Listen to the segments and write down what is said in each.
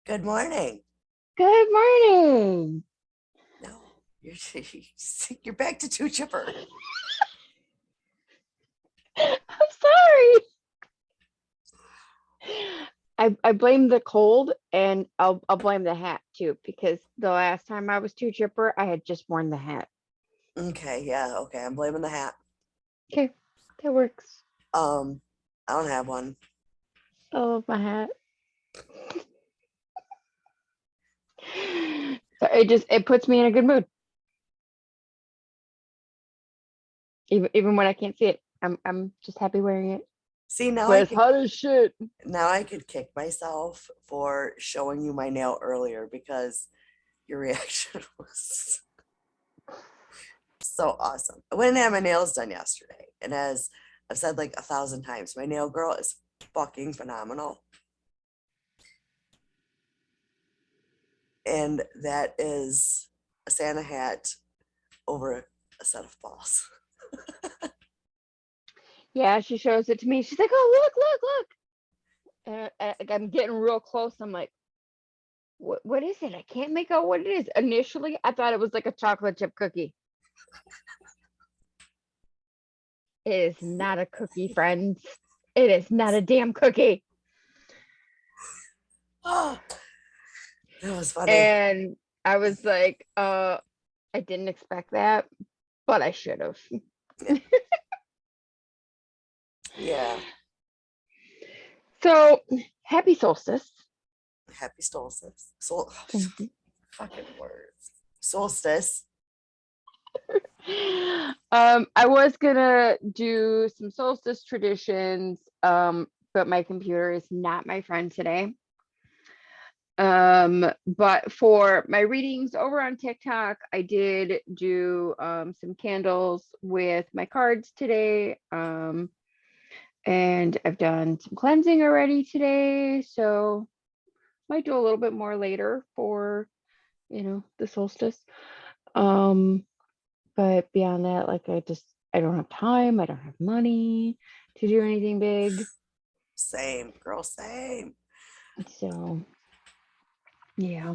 Good morning. Good morning. No, you're you're back to too chipper. I'm sorry. I blame the cold and I'll blame the hat too, because the last time I was too chipper, I had just worn the hat. Okay, yeah, okay. I'm blaming the hat. Okay, that works. Um, I don't have one. I love my hat. So it puts me in a good mood. Even when I can't see it. I'm just happy wearing it. See, now But it's hot as shit. I could kick myself for showing you my nail earlier because your reaction was so awesome. I went and had my nails done yesterday, and as I've said like 1,000 times, my nail girl is fucking phenomenal. And that is a Santa hat over a set of balls. Yeah, she shows it to me. She's like, "Oh, look." And I'm getting real close. I'm like, what is it? I can't make out what it is. Initially, I thought it was like a chocolate chip cookie. It is not a cookie, friends. It is not a damn cookie. Oh, that was funny. And I was like, I didn't expect that, but I should have. Yeah. So happy solstice. Happy solstice. Mhm. Fucking words. Solstice. I was gonna do some solstice traditions, but my computer is not my friend today. But for my readings over on TikTok, I did do some candles with my cards today. And I've done some cleansing already today, so might do a little bit more later for, the solstice. Um, but beyond that, like I don't have time, I don't have money to do anything big. Same, girl, same. So yeah.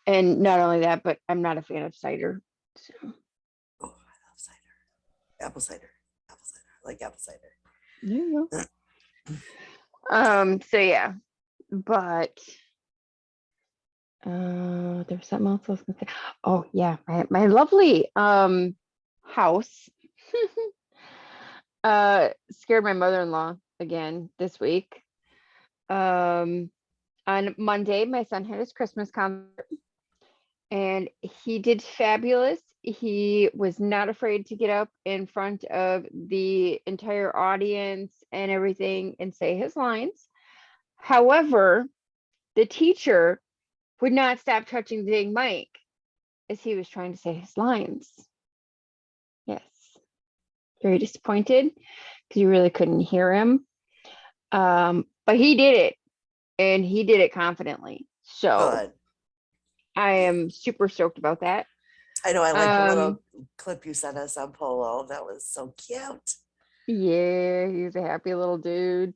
And not only that, but I'm not a fan of cider. So Oh, I love cider. Apple cider. Apple cider. I like apple cider. there you go. So yeah, but there's something else I was gonna say. Oh yeah, my lovely house scared my mother-in-law again this week. Um on Monday, my son had his Christmas concert and he did fabulous. He was not afraid to get up in front of the entire audience and everything and say his lines. However, the teacher would not stop touching the dang mic as he was trying to say his lines. Yes, very disappointed because you really couldn't hear him. But he did it and he did it confidently. So Good. I am super stoked about that. I know I like the Um, little clip you sent us on Polo. That was so cute. yeah, he's a happy little dude.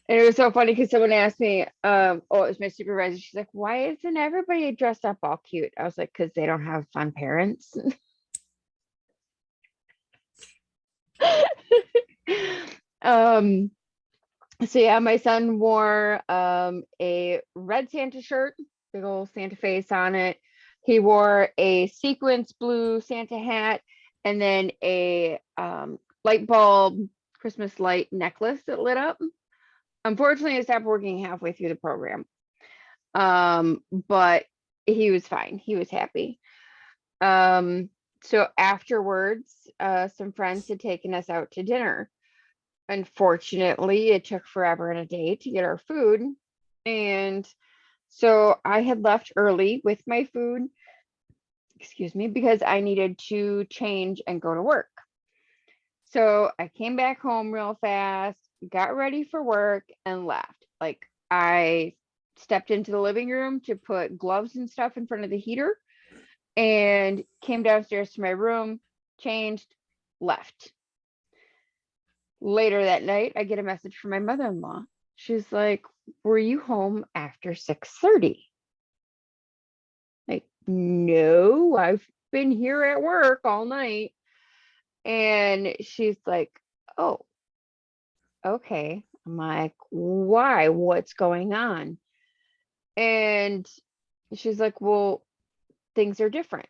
And it was so funny because someone asked me, oh, it was my supervisor. She's like, why isn't everybody dressed up all cute? I was like, because they don't have fun parents. um, so yeah, my son wore a red Santa shirt, big old Santa face on it. He wore a sequence blue Santa hat and then a light bulb Christmas light necklace that lit up. Unfortunately, it stopped working halfway through the program. But he was fine. He was happy. So afterwards, some friends had taken us out to dinner. Unfortunately, it took forever and a day to get our food. And so I had left early with my food, excuse me, because I needed to change and go to work. So I came back home real fast, got ready for work, and left. Like I stepped into the living room to put gloves and stuff in front of the heater and came downstairs to my room, changed, left. Later that night, I get a message from my mother-in-law. She's like, were you home after 6:30? Like, no, I've been here at work all night. And she's like, oh, okay. I'm like, why? What's going on? And she's like, well, things are different.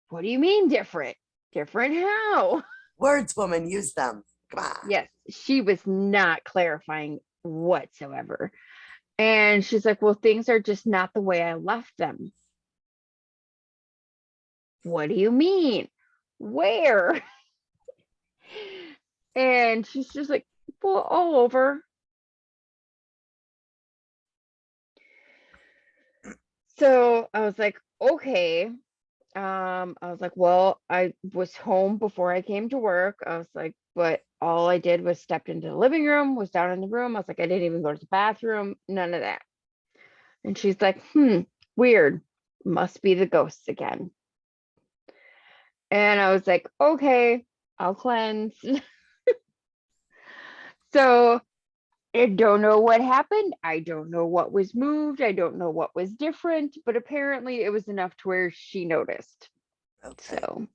What do you mean different? Different how? Words, woman, use them. Come on. Yes, she was not clarifying whatsoever. And she's like, well, things are just not the way I left them. What do you mean? Where? And she's just like, well, all over. So I was like, okay. I was like, well, I was home before I came to work. I was like, but all I did was stepped into the living room, was down in the room. I was like, I didn't even go to the bathroom, none of that. And she's like, weird. Must be the ghosts again. And I was like, okay, I'll cleanse. So I don't know what happened. I don't know what was moved. I don't know what was different, but apparently it was enough to where she noticed. Okay. So,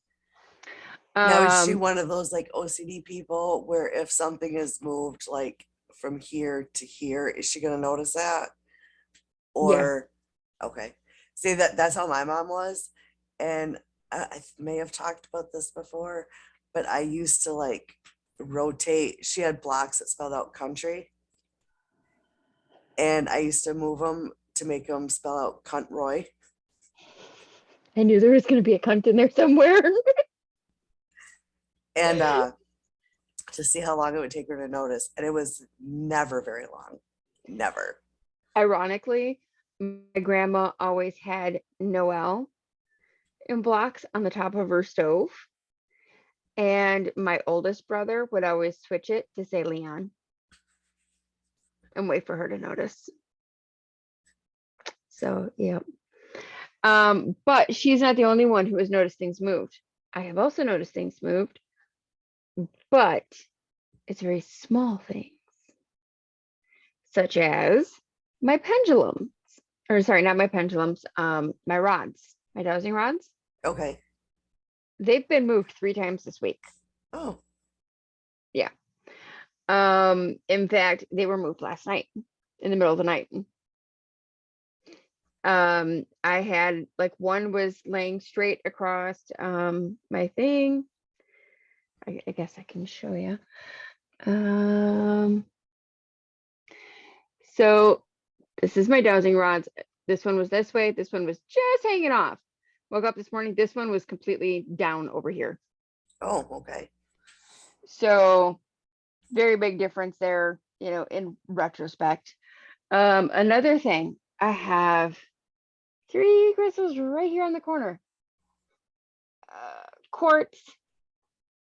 Now, is she one of those like OCD people where if something is moved like from here to here, is she gonna notice that? yeah, Or okay. See that's how my mom was. And I may have talked about this before, but I used to like rotate. She had blocks that spelled out country, and I used to move them to make them spell out cunt Roy. I knew there was going to be a cunt in there somewhere. And to see how long it would take her to notice. And it was never very long. Never. Ironically, my grandma always had Noel in blocks on the top of her stove. And my oldest brother would always switch it to say Leon and wait for her to notice. So, yeah. But she's not the only one who has noticed things moved. I have also noticed things moved, but it's very small things, such as my pendulums, or sorry, not my pendulums, my rods, my dowsing rods. Okay. They've been moved 3 times this week. Oh, Yeah. In fact, they were moved last night in the middle of the night. I had like one was laying straight across my thing. I guess I can show you. So this is my dowsing rods. This one was this way. This one was just hanging off. Woke up this morning. This one was completely down over here. oh, okay. So very big difference there, you know, in retrospect. Another thing, I have 3 crystals right here on the corner. Quartz,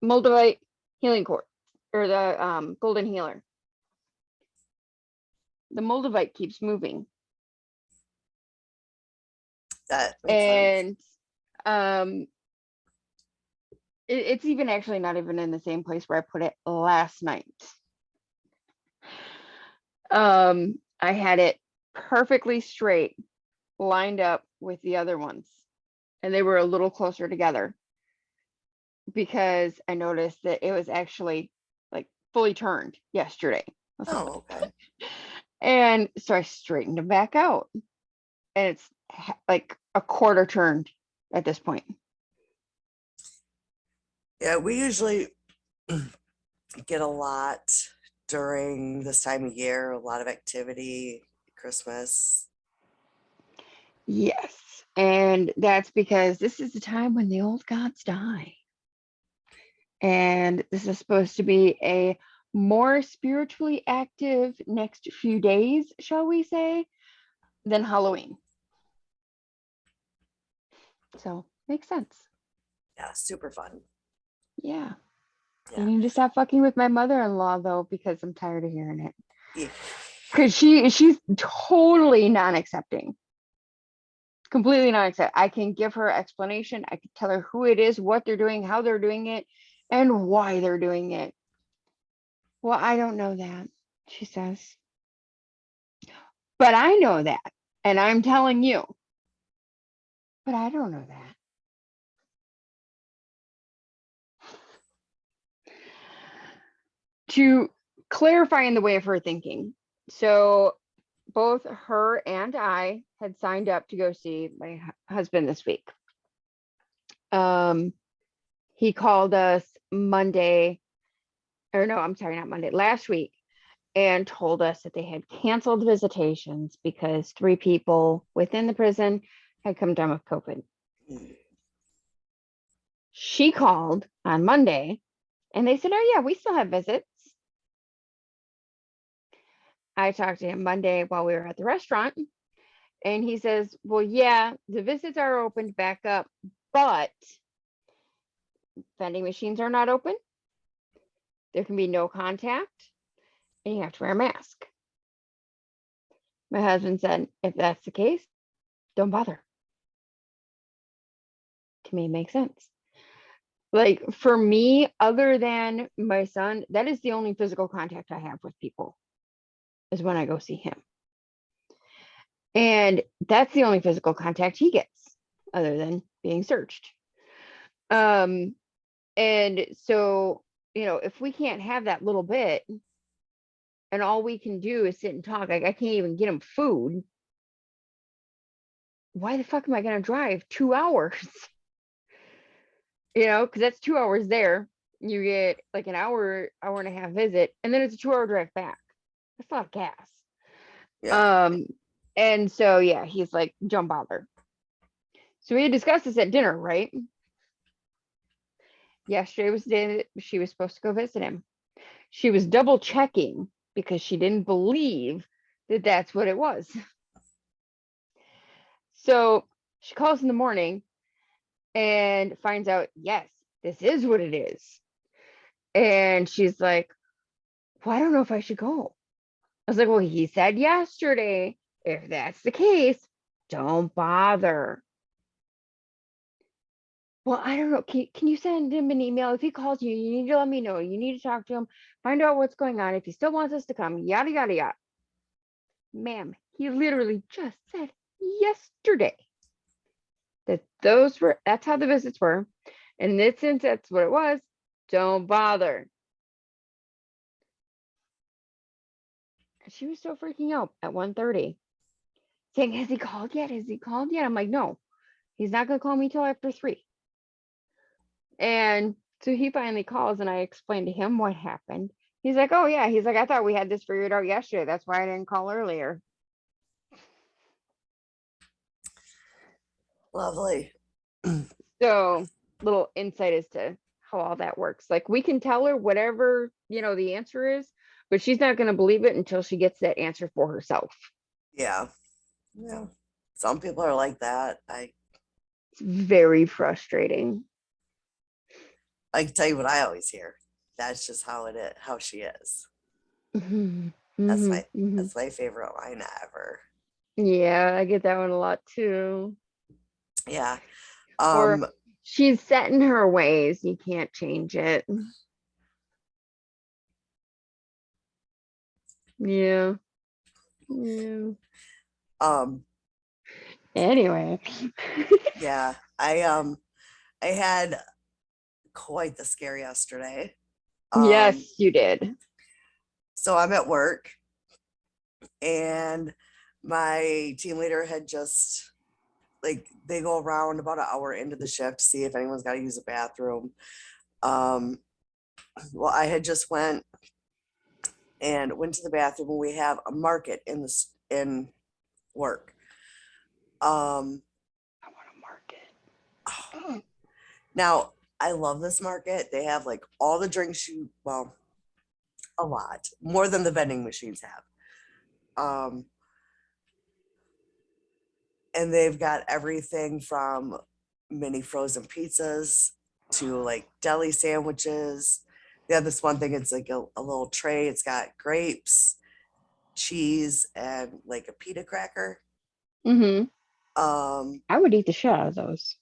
moldavite, healing quartz, or the golden healer. The moldavite keeps moving. That makes sense. And it's even actually not even in the same place where I put it last night. I had it perfectly straight, lined up with the other ones, and they were a little closer together because I noticed that it was actually like fully turned yesterday. Oh, okay. And so I straightened them back out, and it's like a quarter turned at this point. Yeah, we usually get a lot during this time of year, a lot of activity, Christmas. Yes. And that's because this is the time when the old gods die. And this is supposed to be a more spiritually active next few days, shall we say, than Halloween. So makes sense. Yeah, super fun. Yeah. I Yeah. need to stop fucking with my mother-in-law though, because I'm tired of hearing it. Yeah. Because she's totally non-accepting. Completely non-accepting. I can give her explanation. I can tell her who it is, what they're doing, how they're doing it, and why they're doing it. Well, I don't know that. She says, but I know that. And I'm telling you, but I don't know that. To clarify in the way of her thinking. So both her and I had signed up to go see my husband this week. He called us Monday, or no, I'm sorry, not Monday, last week, and told us that they had canceled visitations because 3 people within the prison had come down with COVID. She called on Monday and they said, oh yeah, we still have visits. I talked to him Monday while we were at the restaurant and he says, well, yeah, the visits are opened back up, but vending machines are not open. There can be no contact and you have to wear a mask. My husband said, if that's the case, don't bother. To me, it makes sense. Like for me, other than my son, that is the only physical contact I have with people is when I go see him. And that's the only physical contact he gets other than being searched. And so, if we can't have that little bit and all we can do is sit and talk, like I can't even get him food. Why the fuck am I going to drive 2 hours? Because that's 2 hours there. You get like an hour and a half visit, and then it's a 2-hour drive back. That's a lot of gas. Yeah. And so yeah, he's like, don't bother. So we had discussed this at dinner, right? Yesterday was the day that she was supposed to go visit him. She was double checking because she didn't believe that that's what it was. So she calls in the morning and finds out, yes, this is what it is. And she's like, well, I don't know if I should go. I was like, well, he said yesterday, if that's the case, don't bother. Well, I don't know. Can you send him an email? If he calls you, you need to let me know. You need to talk to him, find out what's going on. If he still wants us to come, yada, yada, yada. Ma'am, he literally just said yesterday that that's how the visits were. In this instance, that's what it was. Don't bother. She was still freaking out at 1:30, saying, has he called yet? Has he called yet? I'm like, no, he's not going to call me till after 3. And so he finally calls and I explained to him what happened. He's like, oh yeah. He's like, I thought we had this figured out yesterday. That's why I didn't call earlier. Lovely. So little insight as to how all that works. Like we can tell her whatever, the answer is, but she's not going to believe it until she gets that answer for herself. Yeah. Yeah. Some people are like that. It's very frustrating. I can tell you what I always hear. That's just how it is, how she is. Mm-hmm. That's Mm-hmm. my Mm-hmm. that's my favorite line ever. Yeah, I get that one a lot too. Yeah. Or she's set in her ways. You can't change it. Yeah. Yeah. Anyway. Yeah. I had quite the scare yesterday. Yes, you did. So I'm at work and my team leader had just like they go around about an hour into the shift to see if anyone's got to use a bathroom. Well, I had just went to the bathroom and we have a market in work. I want a market. Now I love this market. They have like all the drinks a lot more than the vending machines have. And they've got everything from mini frozen pizzas to like deli sandwiches. They have this one thing, it's like a little tray. It's got grapes, cheese, and like a pita cracker. Mm-hmm. Um, I would eat the shit out of those.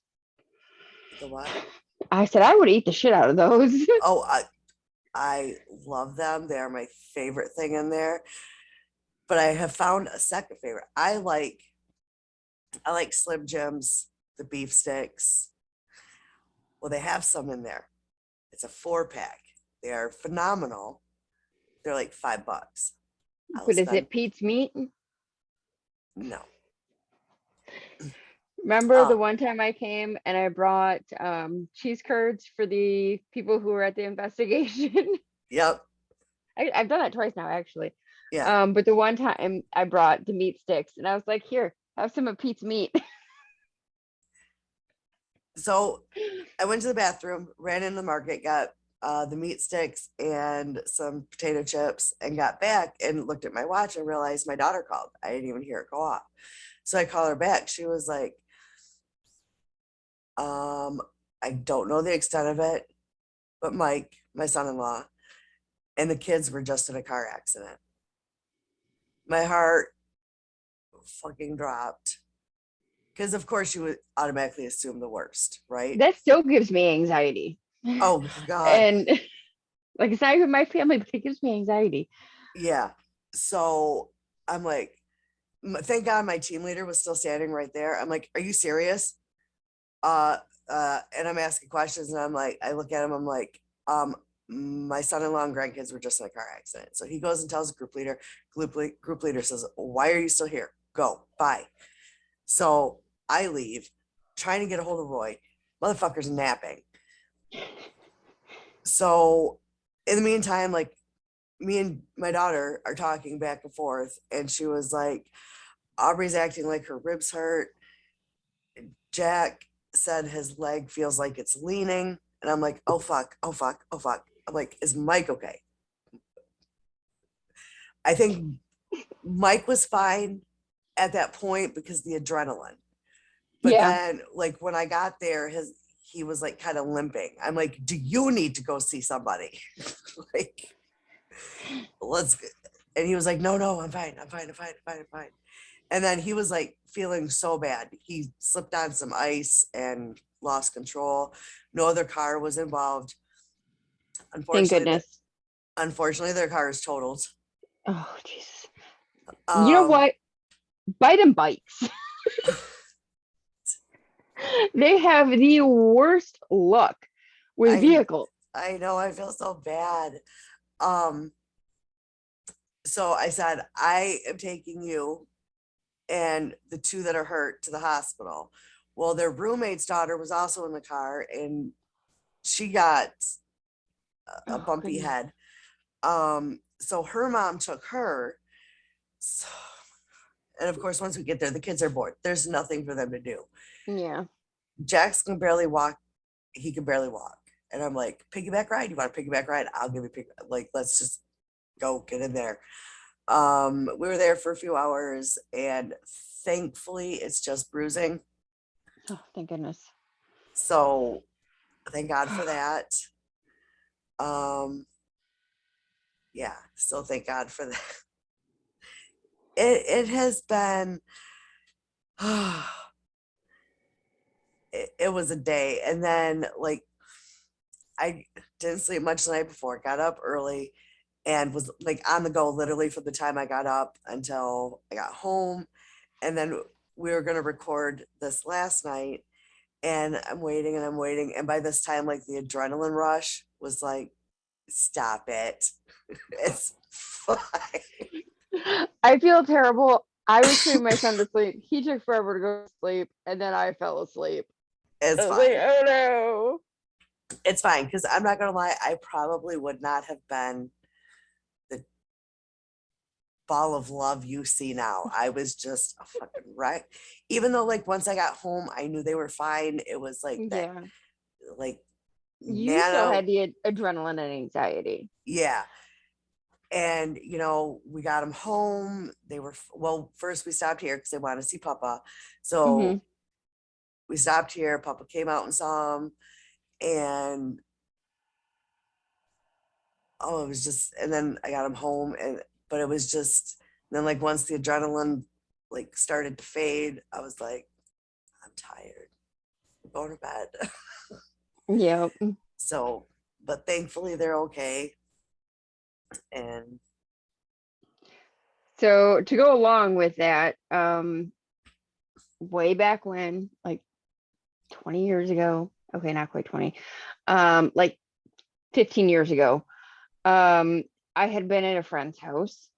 the what? I said I would eat the shit out of those. Oh, I love them. They are my favorite thing in there. But I have found a second favorite. I like Slim Jims, the beef sticks. Well, they have some in there. It's a 4-pack. They are phenomenal. They're like $5. I will But is spend it Pete's meat? no. Remember the Oh, one time I came and I brought cheese curds for the people who were at the investigation? yep, I've done that twice now, actually. yeah. But the one time I brought the meat sticks and I was like, here, have some of Pete's meat. So I went to the bathroom, ran into the market, got the meat sticks and some potato chips, and got back and looked at my watch and realized my daughter called. I didn't even hear it go off. So I call her back. She was like, I don't know the extent of it, but Mike, my son-in-law, and the kids were just in a car accident. My heart fucking dropped because, of course, you would automatically assume the worst, right? That still gives me anxiety. Oh, God. And like, it's not even my family, but it gives me anxiety. Yeah. So I'm like, thank God my team leader was still standing right there. I'm like, are you serious? Uh, and I'm asking questions, and I'm like, I look at him, I'm like, my son-in-law and grandkids were just in a car accident. So he goes and tells the group leader. Group leader says, why are you still here? Go, bye. So I leave, trying to get a hold of Roy. Motherfucker's napping. So in the meantime, like, me and my daughter are talking back and forth, and she was like, Aubrey's acting like her ribs hurt. Jack said his leg feels like it's leaning. And I'm like, oh fuck, oh fuck, oh fuck. I'm like, is Mike okay? I think Mike was fine at that point because the adrenaline. But Yeah. then, like, when I got there, he was like kind of limping. I'm like, do you need to go see somebody? Like, let's. And he was like, no, I'm fine, I'm fine, I'm fine, I'm fine, I'm fine. And then he was like feeling so bad. He slipped on some ice and lost control. No other car was involved. Thank Unfortunately, goodness. their car is totaled. Oh, Jesus. You know Um, what? Bite and bikes. They have the worst luck with I vehicles. I know, I feel so bad. Um, so I said, I am taking you and the two that are hurt to the hospital. Well, their roommate's daughter was also in the car, and she got a Oh, bumpy goodness. head. So her mom took her. So, and of course, once we get there, the kids are bored. There's nothing for them to do. Yeah. Jax can barely walk. He can barely walk. And I'm like, piggyback ride? You want a piggyback ride? I'll give you a piggyback. Like, let's just go get in there. We were there for a few hours, and thankfully it's just bruising. Oh, thank goodness. So thank God for that. Um, yeah, so thank God for that. It has been it was a day. And then, like, I didn't sleep much the night before, got up early and was like on the go literally from the time I got up until I got home. And then we were going to record this last night, and I'm waiting and I'm waiting. And by this time, like, the adrenaline rush was like, stop it. It's fine. I feel terrible. I was putting my son to sleep. He took forever to go to sleep, and then I fell asleep. It's I was like, fine. oh no. It's fine. Cause I'm not gonna lie, I probably would not have been the ball of love you see now. I was just a fucking wreck. Even though, like, once I got home, I knew they were fine. It was like that, Yeah. like, You still nano, had the adrenaline and anxiety. yeah. And we got them home. They were well. First, we stopped here because they wanted to see Papa. Hmm. So we stopped here. Papa came out and saw him, and oh, it was just. And then I got him home, but it was just. Then, like, once the adrenaline like started to fade, I was like, I'm tired. I'm going to bed. Yep. So, but thankfully they're okay. And So to go along with that, way back when, like 20 years ago, okay, not quite 20, like 15 years ago, I had been at a friend's house.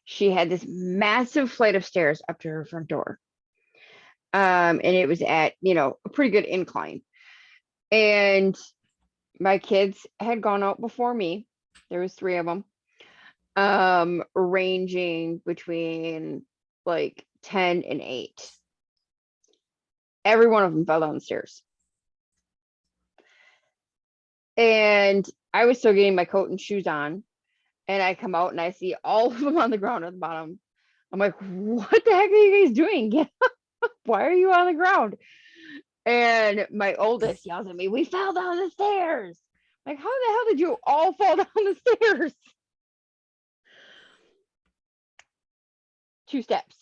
She had this massive flight of stairs up to her front door. And it was at, a pretty good incline. And my kids had gone out before me. There was 3 of them, ranging between like 10 and 8. Every one of them fell down the stairs. And I was still getting my coat and shoes on. And I come out and I see all of them on the ground at the bottom. I'm like, what the heck are you guys doing? Get up. Why are you on the ground? And my oldest yells at me, we fell down the stairs. Like, how the hell did you all fall down the stairs? 2 steps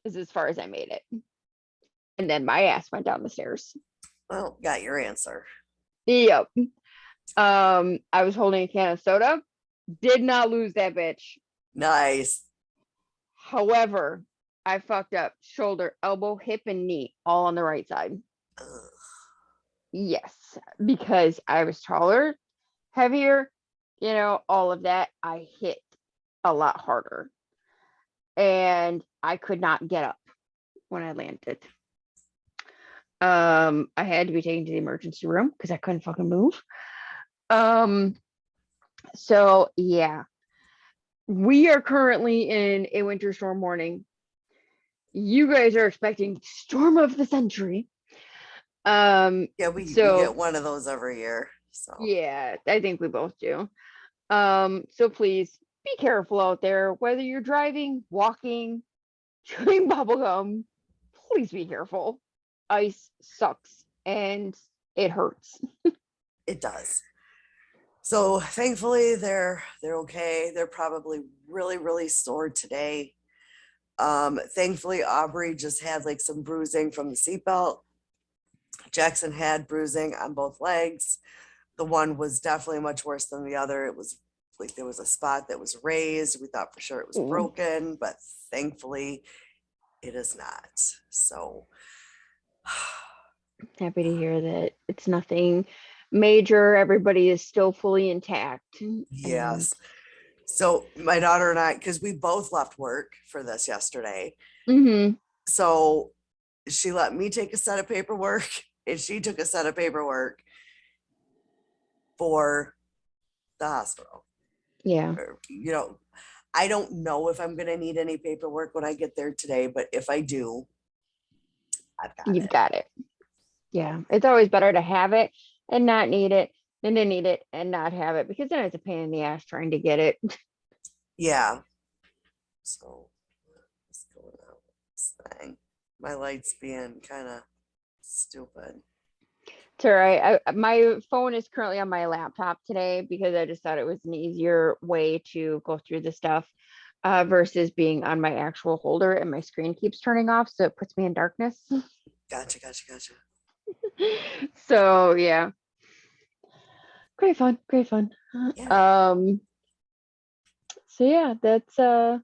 is as far as I made it. And then my ass went down the stairs. well, got your answer. Yep. I was holding a can of soda. Did not lose that bitch. Nice. However, I fucked up shoulder, elbow, hip, and knee all on the right side. Ugh. Yes, because I was taller, heavier, all of that. I hit a lot harder. And I could not get up when I landed. I had to be taken to the emergency room because I couldn't fucking move. So yeah, we are currently in a winter storm warning. You guys are expecting storm of the century. Yeah, we get one of those every year. So yeah, I think we both do. So please be careful out there, whether you're driving, walking, chewing bubblegum. Please be careful. Ice sucks and it hurts. it does. So thankfully they're okay. They're probably really, really sore today. Thankfully Aubrey just had like some bruising from the seatbelt. Jackson had bruising on both legs. The one was definitely much worse than the other. It was like there was a spot that was raised. We thought for sure it was broken, but thankfully it is not. So happy to hear that it's nothing major. Everybody is still fully intact. yes. So my daughter and I, because we both left work for this yesterday. Mm-hmm. So she let me take a set of paperwork and she took a set of paperwork for the hospital. Yeah. Or, I don't know if I'm going to need any paperwork when I get there today, but if I do, You've got it. Yeah. It's always better to have it and not need it than to need it and not have it, because then it's a pain in the ass trying to get it. Yeah. So what's going on with this thing? My light's being kind of stupid. It's all right. My phone is currently on my laptop today because I just thought it was an easier way to go through the stuff versus being on my actual holder, and my screen keeps turning off, so it puts me in darkness. Gotcha. So yeah, great fun. Yeah. So yeah, that's kind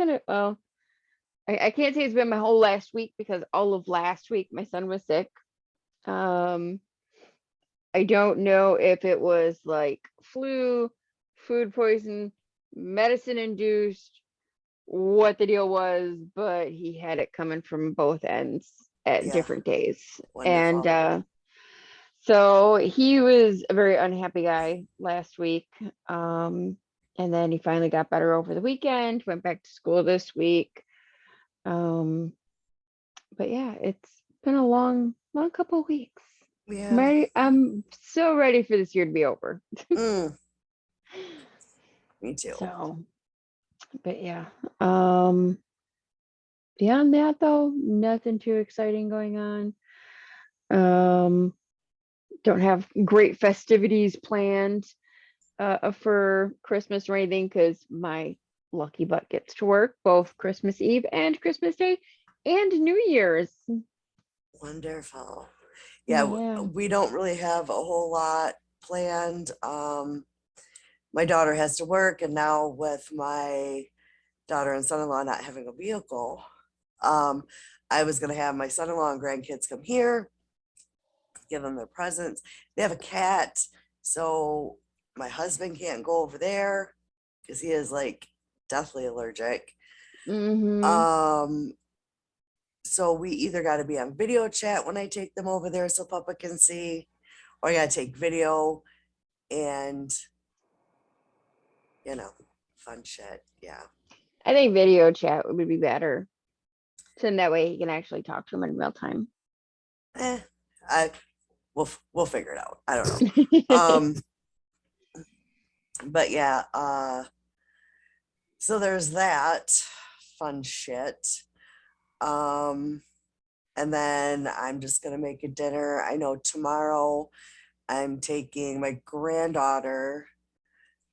of, well, I can't say it's been my whole last week because all of last week my son was sick. I don't know if it was like flu, food poison, medicine induced, what the deal was, but he had it coming from both ends at Yeah. different days. Wonderful. And so he was a very unhappy guy last week. And then he finally got better over the weekend, went back to school this week. But yeah, it's been a long couple of weeks. Yeah. I'm so ready for this year to be over. Me too. So, but yeah. Beyond that though, nothing too exciting going on. Don't have great festivities planned for Christmas or anything because my lucky butt gets to work both Christmas Eve and Christmas Day and New Year's. Wonderful. Yeah, Yeah. we don't really have a whole lot planned. my daughter has to work, and now with my daughter and son-in-law not having a vehicle, um, I was gonna have my son-in-law and grandkids come here, give them their presents. They have a cat, so my husband can't go over there because he is like deathly allergic. Mm-hmm. Um, so we either got to be on video chat when I take them over there so Papa can see, or I got to take video and, you know, fun shit. Yeah. I think video chat would be better. So in that way he can actually talk to him in real time. Eh, I we'll figure it out. I don't know. But yeah, so there's that fun shit. Um, and then I'm just gonna make a dinner. I know tomorrow I'm taking my granddaughter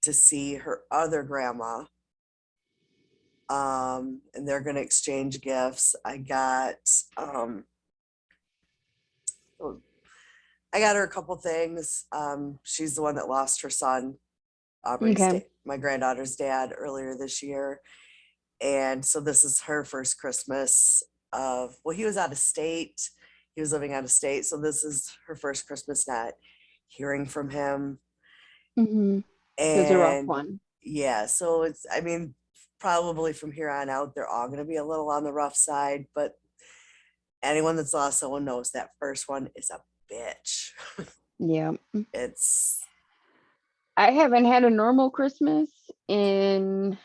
to see her other grandma. And they're gonna exchange gifts. Um I got her a couple things. She's the one that lost her son, Okay. my granddaughter's dad, earlier this year. And so this is her first Christmas of, well, he was out of state. He was living out of state. So this is her first Christmas not hearing from him. Mm-hmm. It was a rough And one. yeah, so it's, I mean, probably from here on out, they're all going to be a little on the rough side, but anyone that's lost someone knows that first one is a bitch. Yeah. It's, I haven't had a normal Christmas in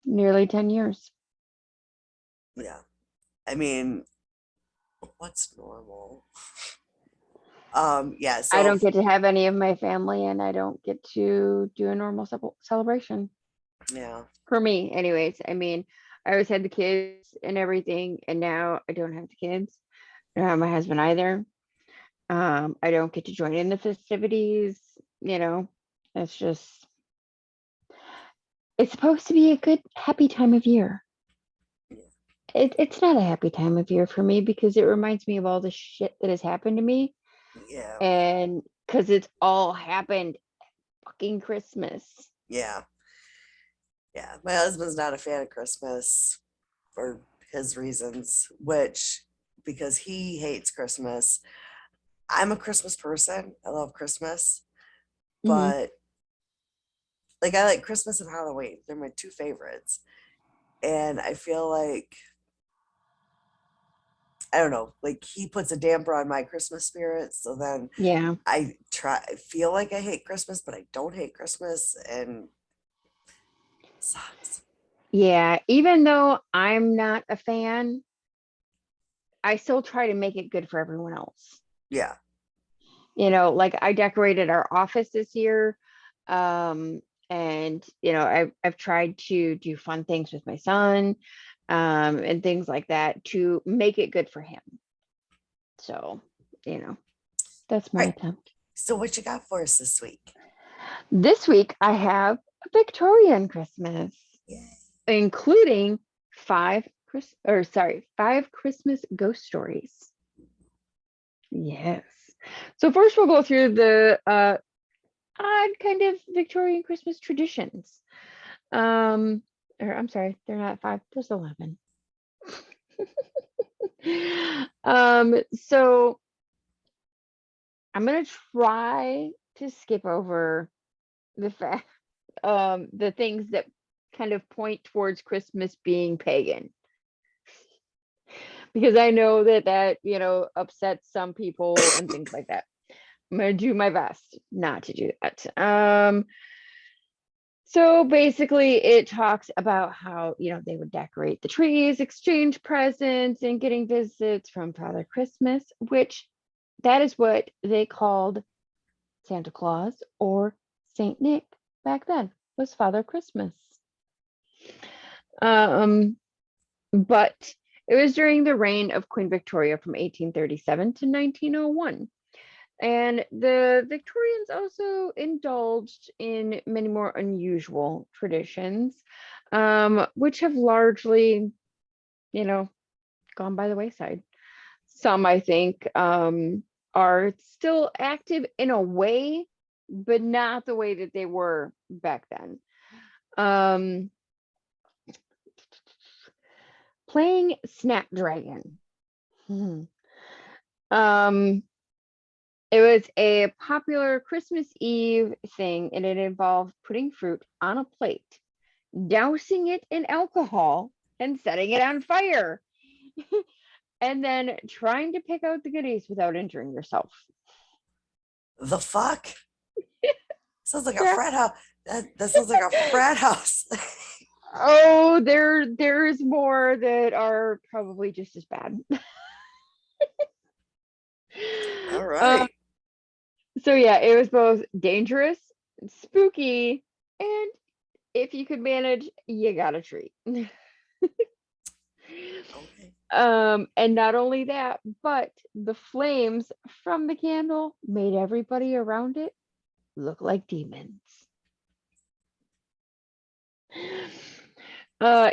nearly 10 years. yeah. I mean, what's normal? Yeah, I so don't get to have any of my family and I don't get to do a normal celebration. yeah, For me, anyways. I mean, I always had the kids and everything, and now I don't have the kids. I don't have my husband either. I don't get to join in the festivities, you know. It's just it's supposed to be a good happy time of year. It's not a happy time of year for me because it reminds me of all the shit that has happened to me, yeah, and because it's all happened fucking Christmas. yeah, yeah. My husband's not a fan of Christmas for his reasons, which because he hates Christmas. I'm a Christmas person. I love Christmas, Hmm. but like I like Christmas and Halloween. They're my two favorites. And I feel like I don't know, like he puts a damper on my Christmas spirit. So then Yeah. I feel like I hate Christmas, but I don't hate Christmas, and it sucks. Yeah. Even though I'm not a fan, I still try to make it good for everyone else. Yeah. Like I decorated our office this year. Um, and I've tried to do fun things with my son, and things like that to make it good for him. So, you know, that's All my right. attempt. So what you got for us this week? This week I have a Victorian Christmas, Yeah. including five Christmas ghost stories. Yes. So first we'll go through the odd kind of Victorian Christmas traditions. Or I'm sorry, they're not five, there's 11. So I'm gonna try to skip over the fact the things that kind of point towards Christmas being pagan. Because I know that upsets some people and things like that. I'm gonna do my best not to do that. So basically, it talks about how, they would decorate the trees, exchange presents, and getting visits from Father Christmas, which that is what they called Santa Claus or Saint Nick back then, was Father Christmas. Um, but it was during the reign of Queen Victoria from 1837 to 1901. And the Victorians also indulged in many more unusual traditions, which have largely, gone by the wayside. Some, I think, are still active in a way, but not the way that they were back then. Um, Playing Snapdragon. Um, it was a popular Christmas Eve thing, and it involved putting fruit on a plate, dousing it in alcohol, and setting it on fire, and then trying to pick out the goodies without injuring yourself. The fuck? Sounds like a Yeah. frat house. That sounds like a frat house. Oh, there's more that are probably just as bad. All Um, right. so yeah, it was both dangerous, spooky, and if you could manage, you got a treat. Okay. And not only that, but the flames from the candle made everybody around it look like demons.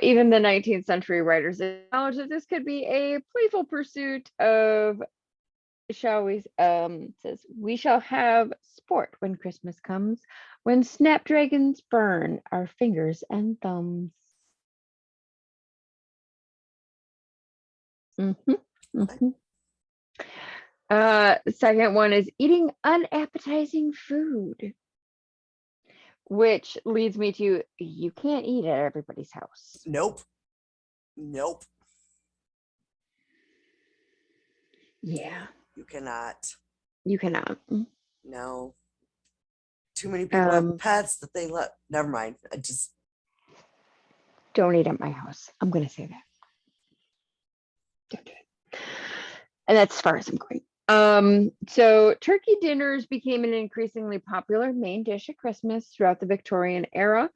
Even the 19th century writers acknowledged that this could be a playful pursuit of, shall we, says, we shall have sport when Christmas comes, when snapdragons burn our fingers and thumbs. Mhm, mhm. Second one is eating unappetizing food, which leads me to you can't eat at everybody's house. Nope. Nope. Yeah, You cannot. you cannot. No. Too many people have Um, pets that they let. Never mind. I just. don't eat at my house. I'm gonna say that. Don't do it. And that's as far as I'm going. So turkey dinners became an increasingly popular main dish at Christmas throughout the Victorian era,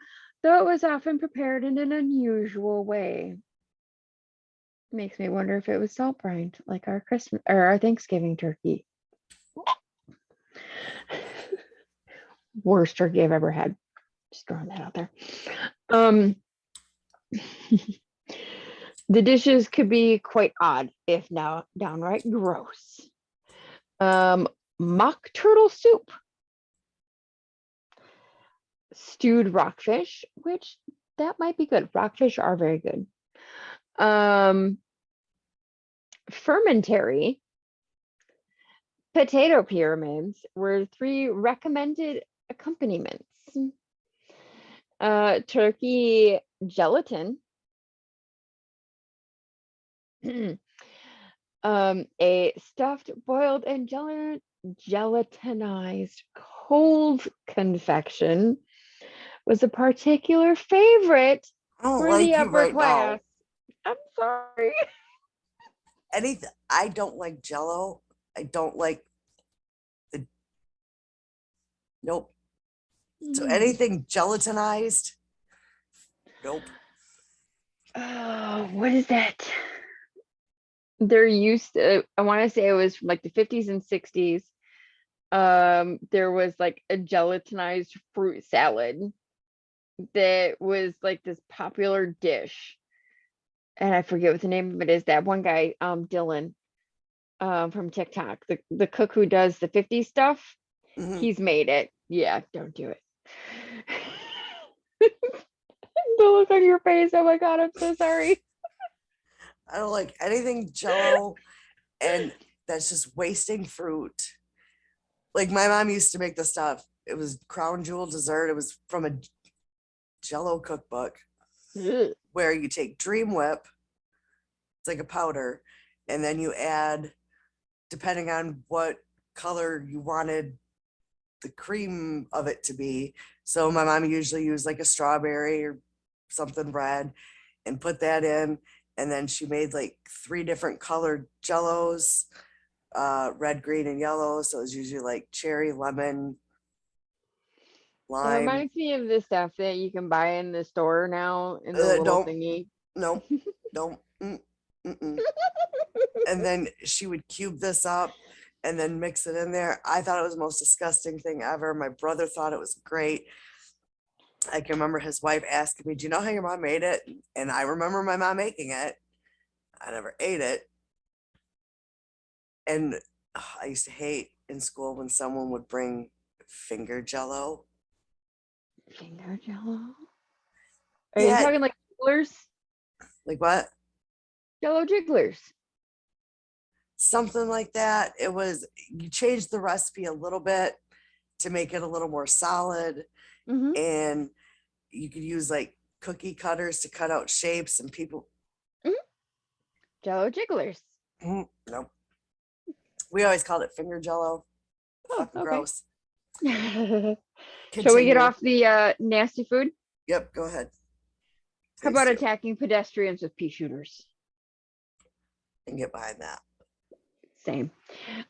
though it was often prepared in an unusual way. Makes me wonder if it was salt brined, like our Christmas or our Thanksgiving turkey. Worst turkey I've ever had. Just throwing that out there. Um, the dishes could be quite odd, if not downright gross. Um, Mock turtle soup, stewed rockfish, which that might be good. Rockfish are very good. Um, Fermentary, potato pyramids were three recommended accompaniments. Turkey gelatin, a stuffed, boiled, and gelatinized cold confection was a particular favorite I don't for the like you upper right now. class. I'm sorry. Anything. I don't like Jello. I don't like the. Nope. So anything gelatinized. Nope. Oh, what is that? They're used to, I want to say it was from like the 50s and 60s. There was like a gelatinized fruit salad that was like this popular dish. And I forget what the name of it is. That one guy, Dylan, from TikTok, the cook who does the 50s stuff, Hmm. he's made it. Yeah, don't do it. The look on your face. Oh my God, I'm so sorry. I don't like anything Jello, and that's just wasting fruit. Like my mom used to make the stuff. It was crown jewel dessert. It was from a Jello cookbook Ugh. where you take Dream Whip, it's like a powder, and then you add, depending on what color you wanted the cream of it to be. So my mom usually used like a strawberry or something red and put that in. And then she made like three different colored jellos, red, green, and yellow. So it was usually like cherry, lemon, That lime. reminds me of the stuff that you can buy in the store now in the little Don't, thingy. no, don't. Mm-mm. And then she would cube this up and then mix it in there. I thought it was the most disgusting thing ever. My brother thought it was great. I can remember his wife asking me, "Do you know how your mom made it?" And I remember my mom making it. I never ate it. And I used to hate in school when someone would bring finger jello. Finger jello? Are you Yeah, talking like jigglers? like what? Jello jigglers. Something like that. It was, you changed the recipe a little bit to make it a little more solid, Mm-hmm. and you could use like cookie cutters to cut out shapes, and people, Jello jigglers. nope. We always called it finger jello. Oh, Fucking okay. gross. Shall we get Continue. off the nasty food? Yep, go ahead. How Please about do. attacking pedestrians with pea shooters? And get behind that. Same.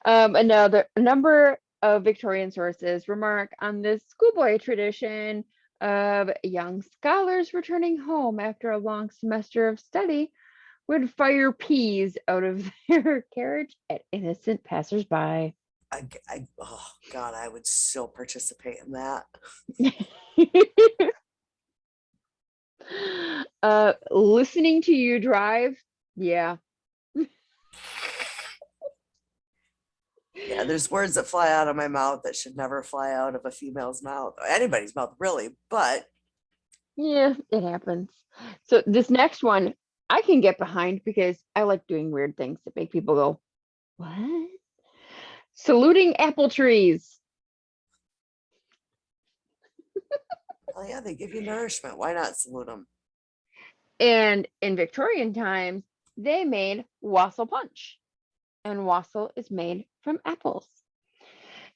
A number of Victorian sources remark on this schoolboy tradition of young scholars returning home after a long semester of study would fire peas out of their carriage at innocent passersby. Oh God, I would so participate in that. Listening to you drive, yeah. Yeah, there's words that fly out of my mouth that should never fly out of a female's mouth, or anybody's mouth, really. But Yeah, it happens. So this next one I can get behind because I like doing weird things that make people go, "What?" Saluting apple trees. oh yeah, they give you nourishment. Why not salute them? And in Victorian times, they made wassail punch. And wassail is made from apples.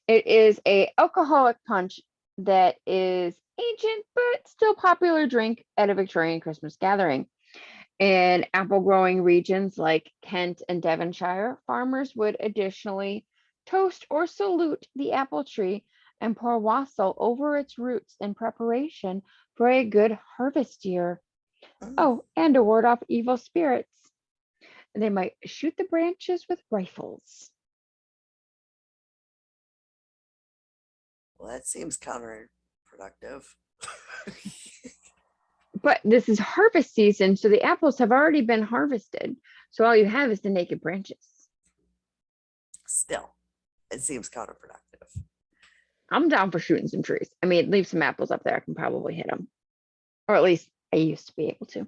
It is a alcoholic punch that is ancient but still popular drink at a Victorian Christmas gathering. In apple growing regions like Kent and Devonshire, farmers would additionally toast or salute the apple tree and pour wassail over its roots in preparation for a good harvest year. Mm, Oh, and to ward off evil spirits. They might shoot the branches with rifles. well, that seems counterproductive. But this is harvest season, so the apples have already been harvested. So all you have is the naked branches. Still, it seems counterproductive. I'm down for shooting some trees. I mean, leave some apples up there. I can probably hit them. Or at least I used to be able to.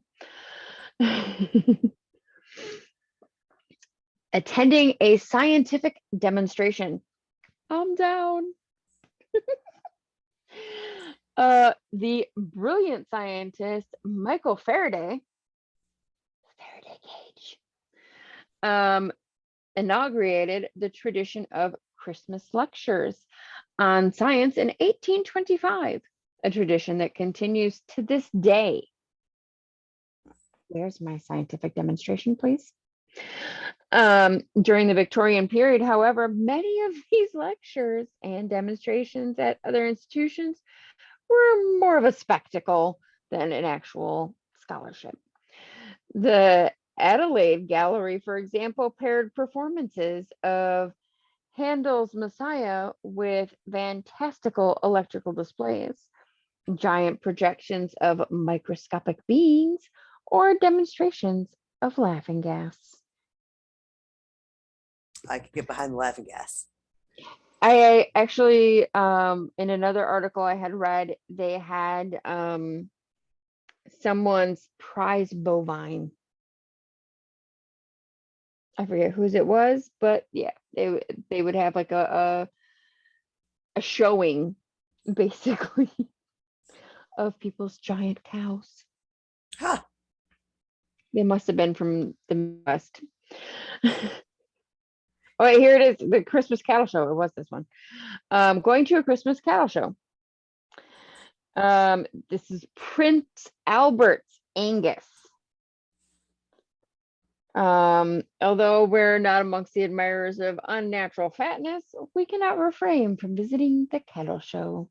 Attending a scientific demonstration. I'm down. The brilliant scientist Michael Faraday, Faraday cage, inaugurated the tradition of Christmas lectures on science in 1825, a tradition that continues to this day. Where's my scientific demonstration, please? During the Victorian period, however, many of these lectures and demonstrations at other institutions were more of a spectacle than an actual scholarship. The Adelaide Gallery, for example, paired performances of Handel's Messiah with fantastical electrical displays, giant projections of microscopic beings, or demonstrations of laughing gas. I could get behind the laughing gas. I actually, in another article I had read, they had someone's prize bovine. I forget whose it was, but yeah, they would have like a showing basically of people's giant cows. Huh. They must have been from the West. Oh, wait, here it is, the Christmas cattle show. It was this one. Going to a Christmas cattle show. This is Prince Albert's Angus. Although we're not amongst the admirers of unnatural fatness, we cannot refrain from visiting the cattle show.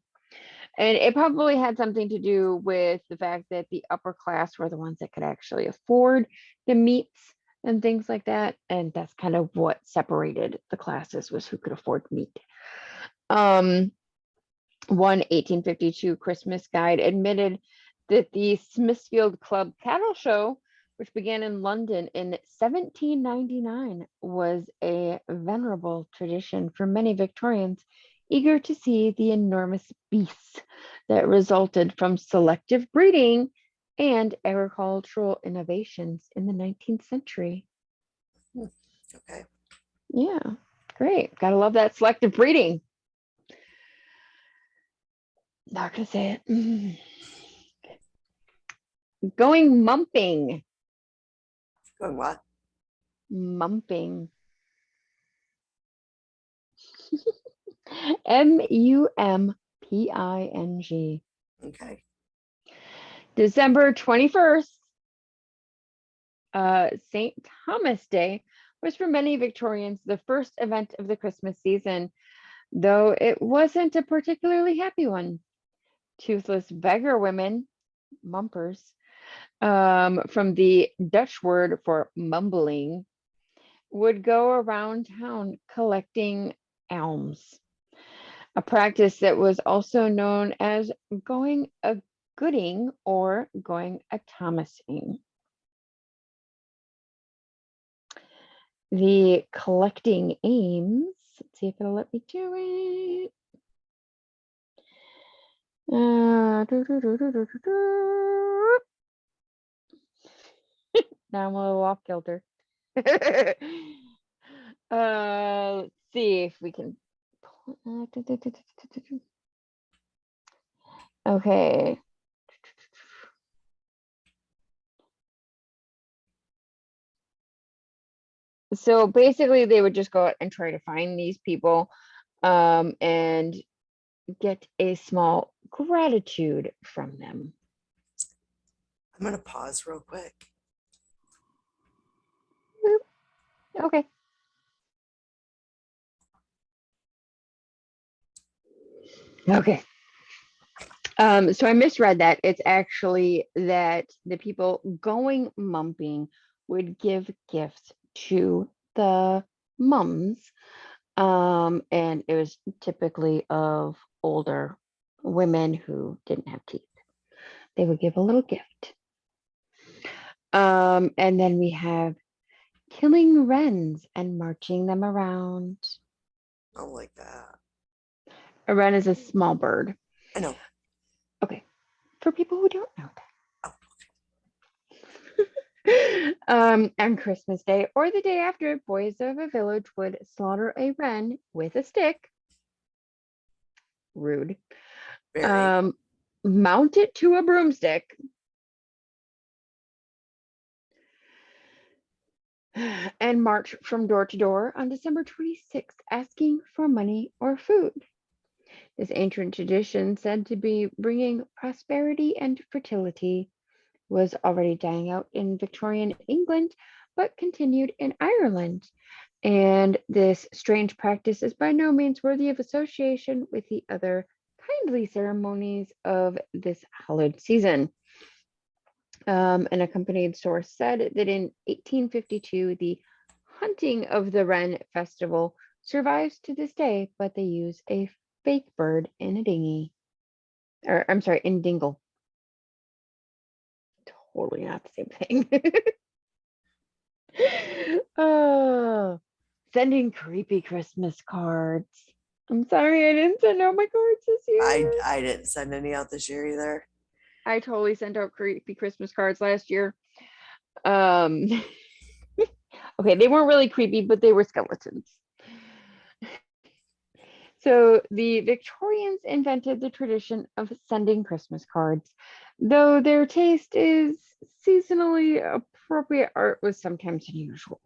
And it probably had something to do with the fact that the upper class were the ones that could actually afford the meats and things like that. And that's kind of what separated the classes, was who could afford meat. One 1852 Christmas guide admitted that the Smithfield Club cattle show, which began in London in 1799, was a venerable tradition for many Victorians, eager to see the enormous beasts that resulted from selective breeding and agricultural innovations in the 19th century. Okay. Yeah, great. Gotta love that selective breeding. Not gonna say it. Going mumping. Going what? Mumping. Mumping. Okay. December 21st, St. Thomas Day was for many Victorians the first event of the Christmas season, though it wasn't a particularly happy one. Toothless beggar women, mumpers, from the Dutch word for mumbling, would go around town collecting alms, a practice that was also known as going a gooding or going a Thomasing. The collecting aims, let's see if it'll let me do it. Now I'm a little off kilter. Let's see if we can. Okay. So basically, they would just go out and try to find these people and get a small gratitude from them. I'm going to pause real quick. Okay. Okay. So I misread that. It's actually that the people going mumping would give gifts to the mums. And it was typically of older women who didn't have teeth. They would give a little gift. And then we have killing wrens and marching them around. I don't like that. A wren is a small bird. I know. Okay. For people who don't know Oh, that. On Christmas Day or the day after, boys of a village would slaughter a wren with a stick. Rude. very. Mount it to a broomstick. And march from door to door on December 26th, asking for money or food. This ancient tradition, said to be bringing prosperity and fertility, was already dying out in Victorian England, but continued in Ireland. And this strange practice is by no means worthy of association with the other kindly ceremonies of this hallowed season. An accompanied source said that in 1852, the hunting of the Wren Festival survives to this day, but they use a fake bird in a dinghy. Or, I'm sorry, in dingle. Totally not the same thing. Oh, sending creepy Christmas cards. I'm sorry I didn't send out my cards this year. I didn't send any out this year either. I totally sent out creepy Christmas cards last year. Okay, they weren't really creepy, but they were skeletons. So the Victorians invented the tradition of sending Christmas cards, though their taste is seasonally appropriate art was sometimes unusual.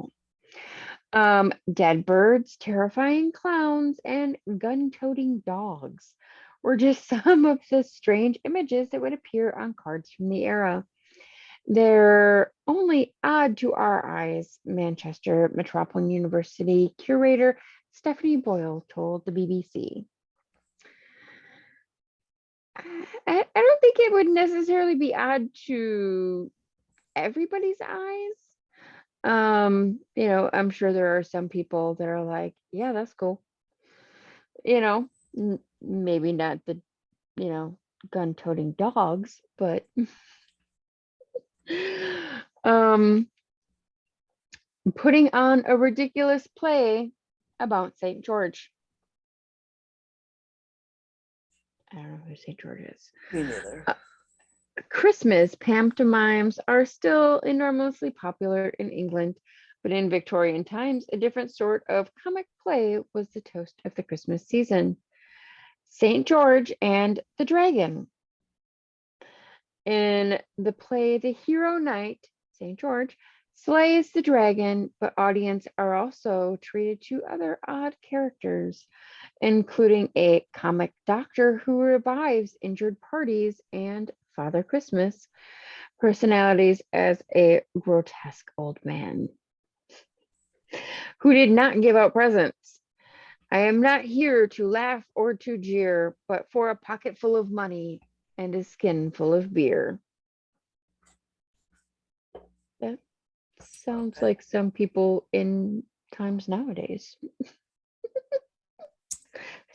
Dead birds, terrifying clowns, and gun-toting dogs were just some of the strange images that would appear on cards from the era. They're only odd to our eyes, Manchester Metropolitan University curator Stephanie Boyle told the BBC. I don't think it would necessarily be odd to everybody's eyes. I'm sure there are some people that are like, yeah, that's cool. Maybe not the, gun-toting dogs, but putting on a ridiculous play about St. George. I don't know who St. George is. Me neither. Christmas pantomimes are still enormously popular in England, but in Victorian times, a different sort of comic play was the toast of the Christmas season. St. George and the Dragon. In the play The Hero Knight, St. George slays the dragon, but audience are also treated to other odd characters, including a comic doctor who revives injured parties and Father Christmas, personalities as a grotesque old man who did not give out presents. I am not here to laugh or to jeer, but for a pocket full of money and a skin full of beer. That sounds Okay. like some people in times nowadays.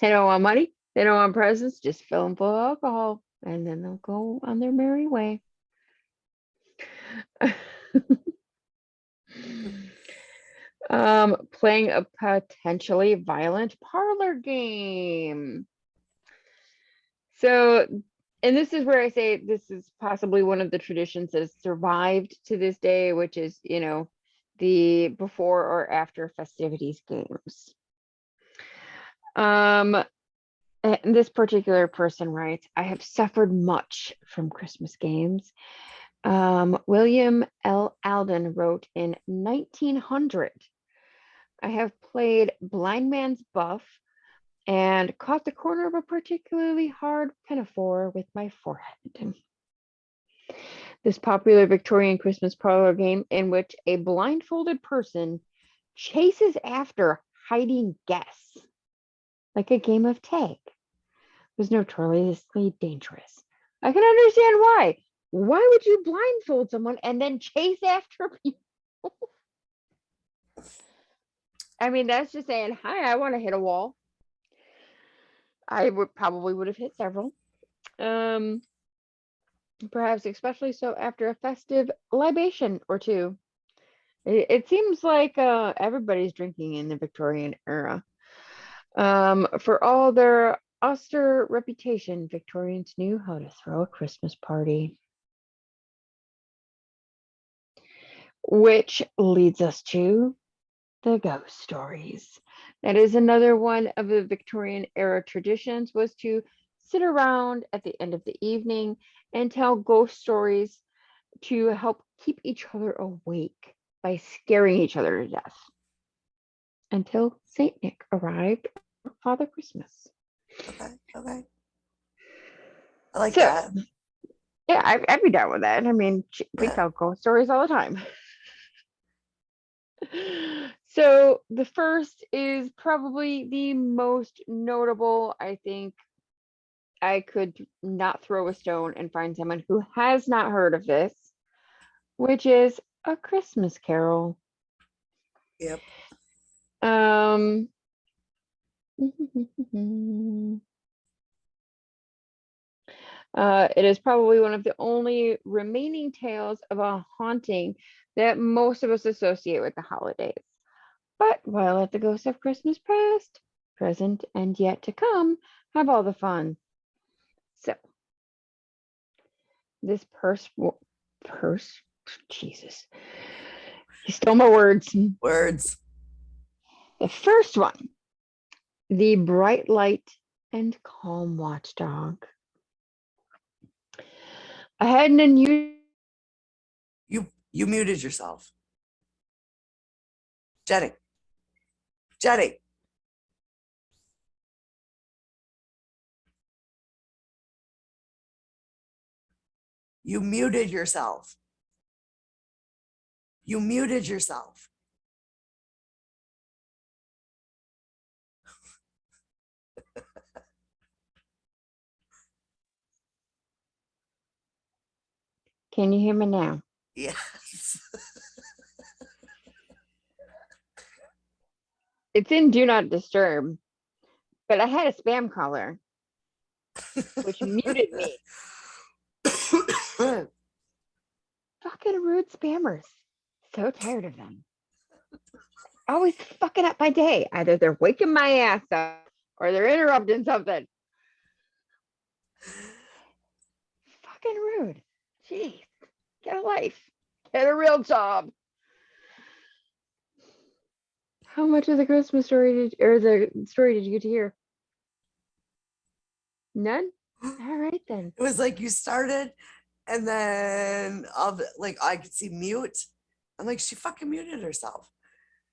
They don't want money, they don't want presents, just fill them full of alcohol, and then they'll go on their merry way. Playing a potentially violent parlor game. So, and this is where I say this is possibly one of the traditions that has survived to this day, which is, the before or after festivities games. And this particular person writes, I have suffered much from Christmas games. William L. Alden wrote in 1900, I have played blind man's buff and caught the corner of a particularly hard pinafore with my forehead. This popular Victorian Christmas parlor game in which a blindfolded person chases after hiding guests, like a game of tag, was notoriously dangerous. I can understand why. Why would you blindfold someone and then chase after people? I mean, that's just saying, hi, I want to hit a wall. I would probably have hit several. Perhaps especially so after a festive libation or two. It seems like everybody's drinking in the Victorian era. For all their austere reputation, Victorians knew how to throw a Christmas party. Which leads us to the ghost stories. That is another one of the Victorian era traditions, was to sit around at the end of the evening and tell ghost stories to help keep each other awake by scaring each other to death until Saint Nick arrived, or Father Christmas. Okay. Okay. I like So, that. yeah, I'd be down with that. I mean, we Yeah. tell ghost stories all the time. So the first is probably the most notable. I think I could not throw a stone and find someone who has not heard of this, which is A Christmas Carol. Yep. It is probably one of the only remaining tales of a haunting that most of us associate with the holidays. But while let the ghosts of Christmas past, present, and yet to come have all the fun. So, this Jesus, you stole my words. Words. The first one, the bright light and calm watchdog. I had an unusual. You muted yourself. Jenny. Jenny. You muted yourself. You muted yourself. Can you hear me now? Yes. It's in Do Not Disturb, but I had a spam caller, which muted me. Fucking rude spammers. So tired of them. Always fucking up my day. Either they're waking my ass up or they're interrupting something. Fucking rude. Jeez. Get a life. Get a real job. How much of the Christmas story the story did you get to hear? None? All right then. It was like you started and then like I could see mute. I'm like, she fucking muted herself.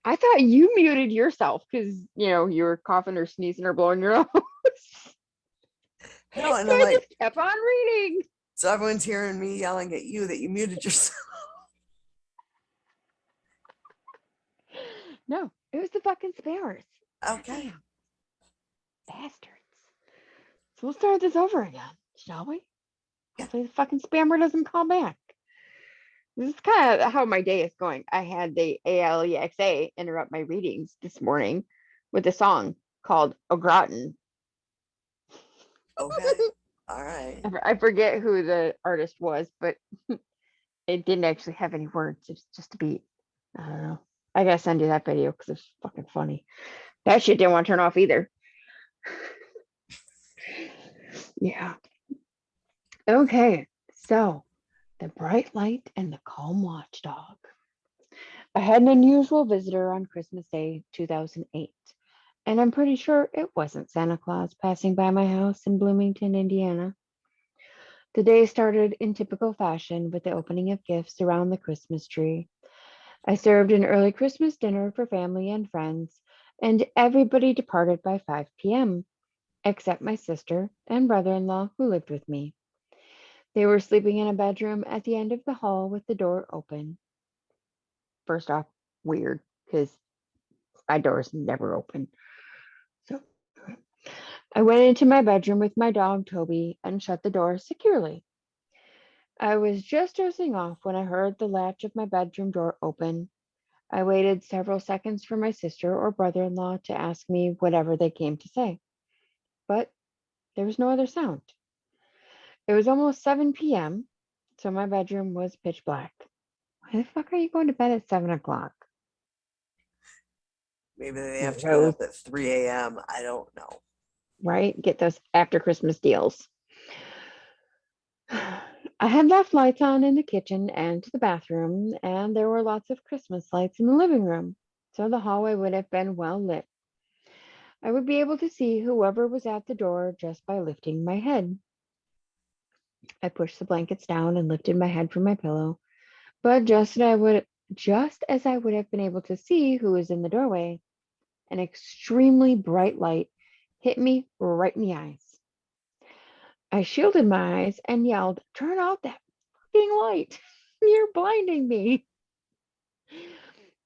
I thought you muted yourself because you were coughing or sneezing or blowing your nose. No, and So I'm I like, just kept on reading. so everyone's hearing me yelling at you that you muted yourself. No, it was the fucking spammers. Okay. Goddamn bastards. So we'll start this over again, shall we? Yeah. Hopefully the fucking spammer doesn't call back. This is kind of how my day is going. I had the Alexa interrupt my readings this morning with a song called Au Gratin. Okay. All right. I forget who the artist was, but it didn't actually have any words. It's just a beat. I don't know. I gotta send you that video because it's fucking funny. That shit didn't want to turn off either. Yeah. Okay. So the bright light and the calm watchdog. I had an unusual visitor on Christmas Day 2008, and I'm pretty sure it wasn't Santa Claus passing by my house in Bloomington, Indiana. The day started in typical fashion with the opening of gifts around the Christmas tree. I served an early Christmas dinner for family and friends, and everybody departed by 5 p.m., except my sister and brother in law who lived with me. They were sleeping in a bedroom at the end of the hall with the door open. First off, weird, because my door's never open. So I went into my bedroom with my dog Toby and shut the door securely. I was just dozing off when I heard the latch of my bedroom door open. I waited several seconds for my sister or brother in law to ask me whatever they came to say, but there was no other sound. It was almost 7 p.m., so my bedroom was pitch black. Why the fuck are you going to bed at 7 o'clock? Maybe they have to get Weirdos, up at 3 a.m. I don't know. right? Get those after Christmas deals. I had left lights on in the kitchen and the bathroom, and there were lots of Christmas lights in the living room, so the hallway would have been well lit. I would be able to see whoever was at the door just by lifting my head. I pushed the blankets down and lifted my head from my pillow, but just as I would have been able to see who was in the doorway, an extremely bright light hit me right in the eyes. I shielded my eyes and yelled, "Turn out that fucking light! You're blinding me!"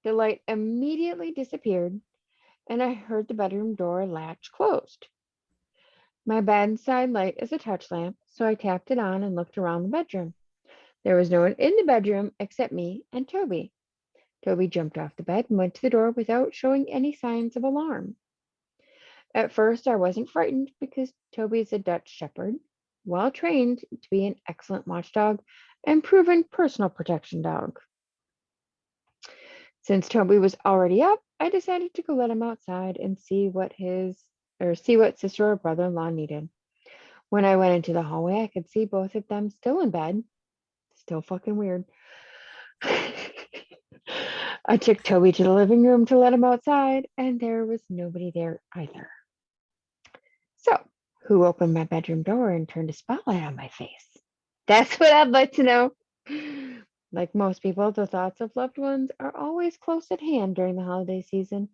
The light immediately disappeared, and I heard the bedroom door latch closed. My bedside light is a touch lamp, so I tapped it on and looked around the bedroom. There was no one in the bedroom except me and Toby. Toby jumped off the bed and went to the door without showing any signs of alarm. At first, I wasn't frightened because Toby's a Dutch Shepherd, well trained to be an excellent watchdog and proven personal protection dog. Since Toby was already up, I decided to go let him outside and see what sister or brother-in-law needed. When I went into the hallway, I could see both of them still in bed. Still fucking weird. I took Toby to the living room to let him outside, and there was nobody there either. So, who opened my bedroom door and turned a spotlight on my face? That's what I'd like to know. Like most people, the thoughts of loved ones are always close at hand during the holiday season.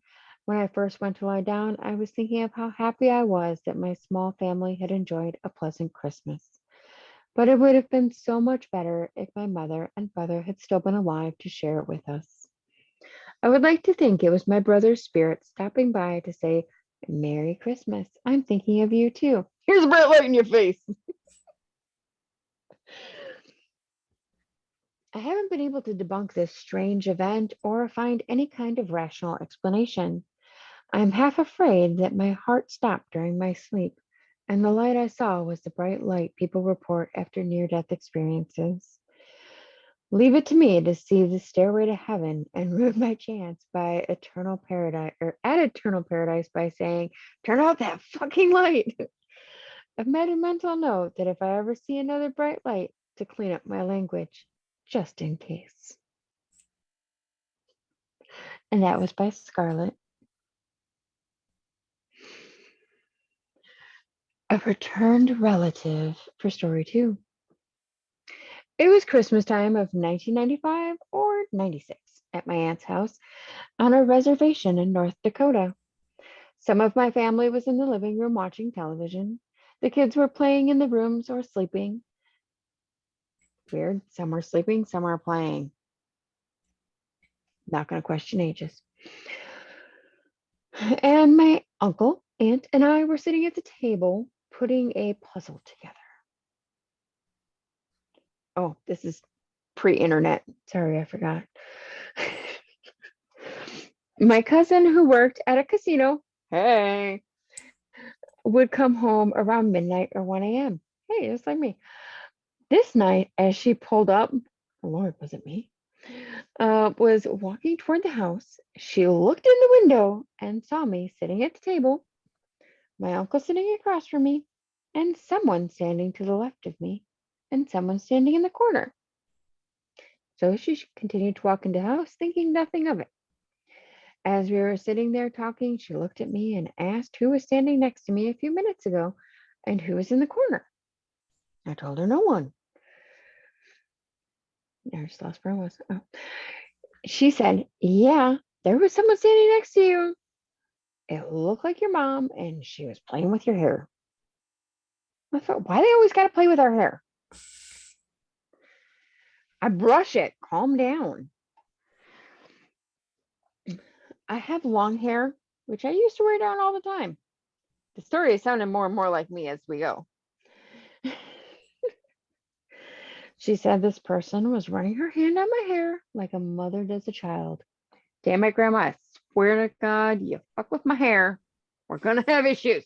When I first went to lie down, I was thinking of how happy I was that my small family had enjoyed a pleasant Christmas. But it would have been so much better if my mother and brother had still been alive to share it with us. I would like to think it was my brother's spirit stopping by to say, "Merry Christmas. I'm thinking of you too. Here's a bright light in your face." I haven't been able to debunk this strange event or find any kind of rational explanation. I'm half afraid that my heart stopped during my sleep, and the light I saw was the bright light people report after near death experiences. Leave it to me to see the stairway to heaven and ruin my chance by eternal paradise or at eternal paradise by saying, "Turn out that fucking light." I've made a mental note that if I ever see another bright light, to clean up my language, just in case. And that was by Scarlett. A returned relative for story 2. It was Christmas time of 1995 or 96 at my aunt's house on a reservation in North Dakota. Some of my family was in the living room watching television. The kids were playing in the rooms or sleeping. Weird. Some were sleeping, some were playing. Not going to question ages. And my uncle, aunt, and I were sitting at the table putting a puzzle together. Oh, this is pre-internet. Sorry, I forgot. My cousin who worked at a casino, hey, would come home around midnight or 1 a.m. Hey, just like me. This night, as she pulled up, oh Lord, was it me? Was walking toward the house. She looked in the window and saw me sitting at the table, my uncle sitting across from me, and someone standing to the left of me, and someone standing in the corner. So she continued to walk into the house, thinking nothing of it. As we were sitting there talking, she looked at me and asked who was standing next to me a few minutes ago and who was in the corner. I told her no one. I just lost where I was. Oh. She said, yeah, there was someone standing next to you. It looked like your mom, and she was playing with your hair. I thought, why they always got to play with our hair? I brush it. Calm down. I have long hair, which I used to wear down all the time. The story is sounding more and more like me as we go. She said this person was running her hand on my hair like a mother does a child. Damn it, Grandma, I swear to God, you fuck with my hair, we're going to have issues.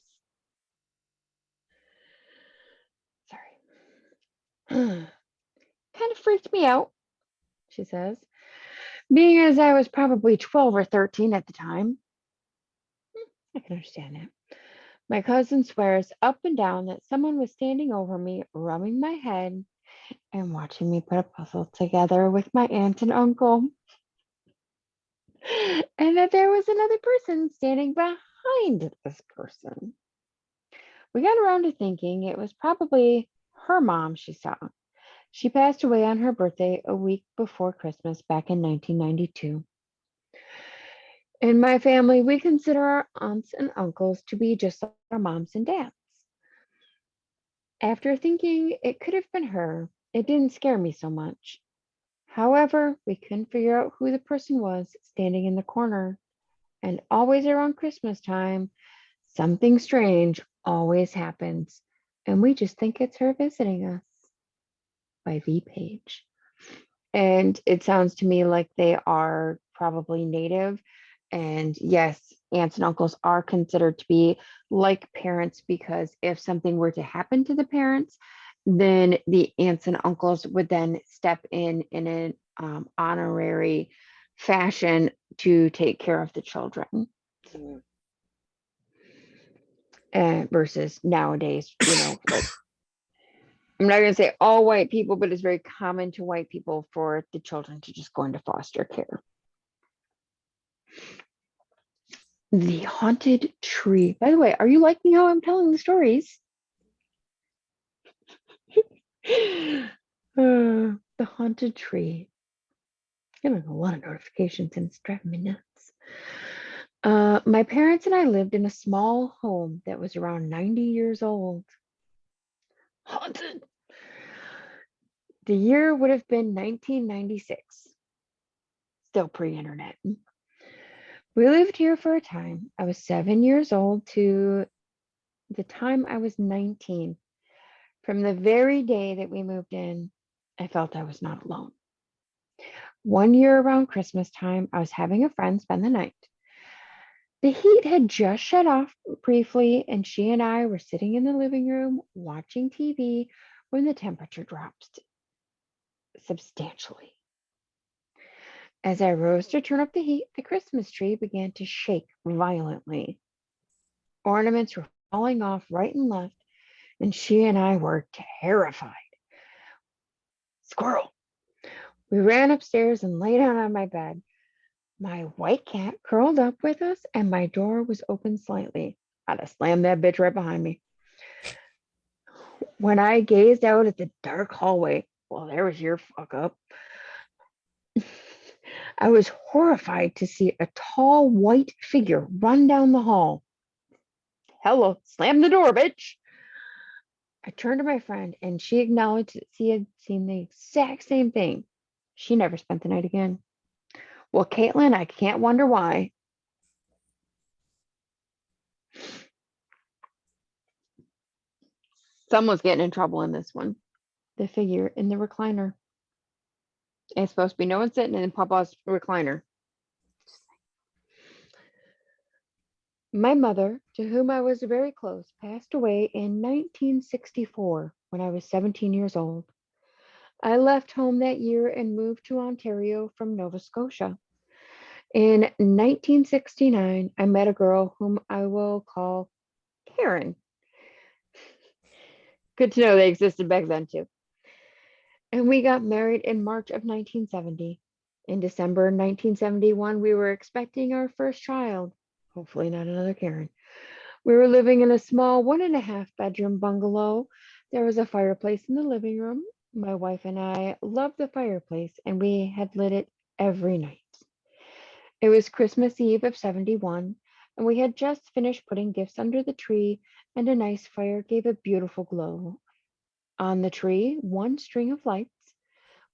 Sorry. Kind of freaked me out, she says, being as I was probably 12 or 13 at the time. I can understand that. My cousin swears up and down that someone was standing over me, rubbing my head and watching me put a puzzle together with my aunt and uncle. And that there was another person standing behind this person. We got around to thinking it was probably her mom she saw. She passed away on her birthday a week before Christmas back in 1992. In my family, we consider our aunts and uncles to be just like our moms and dads. After thinking it could have been her, it didn't scare me so much. However, we couldn't figure out who the person was standing in the corner. And always around Christmas time, something strange always happens. And we just think it's her visiting us. By V Page. And it sounds to me like they are probably native. And yes, aunts and uncles are considered to be like parents because if something were to happen to the parents, then the aunts and uncles would then step in an honorary fashion to take care of the children. Versus nowadays, like I'm not going to say all white people, but it's very common to white people for the children to just go into foster care. The haunted tree. By the way, are you liking how I'm telling the stories? The haunted tree. Getting a lot of notifications and it's driving me nuts. My parents and I lived in a small home that was around 90 years old. Haunted. The year would have been 1996. Still pre-internet. We lived here for a time. I was 7 years old to the time I was 19. From the very day that we moved in, I felt I was not alone. One year around Christmas time, I was having a friend spend the night. The heat had just shut off briefly, and she and I were sitting in the living room watching TV when the temperature dropped substantially. As I rose to turn up the heat, the Christmas tree began to shake violently. Ornaments were falling off right and left, and she and I were terrified. Squirrel. We ran upstairs and lay down on my bed. My white cat curled up with us, and my door was open slightly. I'd have slammed that bitch right behind me. When I gazed out at the dark hallway, well, there was your fuck up. I was horrified to see a tall white figure run down the hall. Hello, slam the door, bitch. I turned to my friend and she acknowledged that she had seen the exact same thing. She never spent the night again. Well, Caitlin, I can't wonder why. Someone's getting in trouble in this one. The figure in the recliner. It's supposed to be no one sitting in Papa's recliner. My mother, to whom I was very close, passed away in 1964 when I was 17 years old. I left home that year and moved to Ontario from Nova Scotia. In 1969, I met a girl whom I will call Karen. Good to know they existed back then, too. And we got married in March of 1970. In December 1971, we were expecting our first child. Hopefully, not another Karen. We were living in a small 1.5 bedroom bungalow. There was a fireplace in the living room. My wife and I loved the fireplace, and we had lit it every night. It was Christmas Eve of 71, and we had just finished putting gifts under the tree, and a nice fire gave a beautiful glow. On the tree, one string of lights,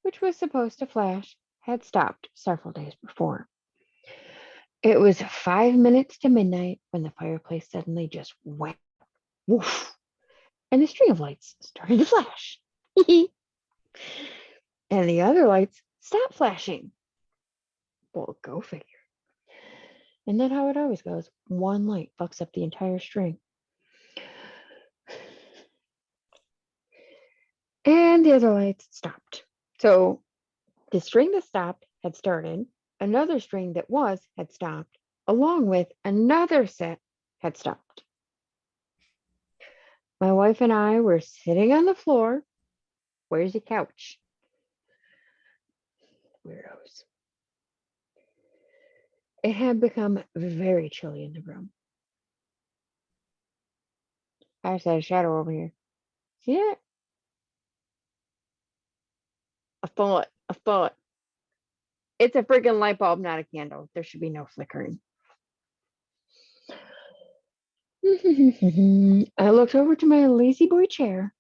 which was supposed to flash, had stopped several days before. It was 5 minutes to midnight when the fireplace suddenly just went woof, and the string of lights started to flash. And the other lights stopped flashing. Well, go figure. And then how it always goes, one light fucks up the entire string. And the other lights stopped. So the string that stopped had started, another string that was had stopped, along with another set had stopped. My wife and I were sitting on the floor. Where's the couch? Weirdos. It had become very chilly in the room. I saw a shadow over here. See it? A thought. A thought. It's a freaking light bulb, not a candle. There should be no flickering. I looked over to my lazy boy chair,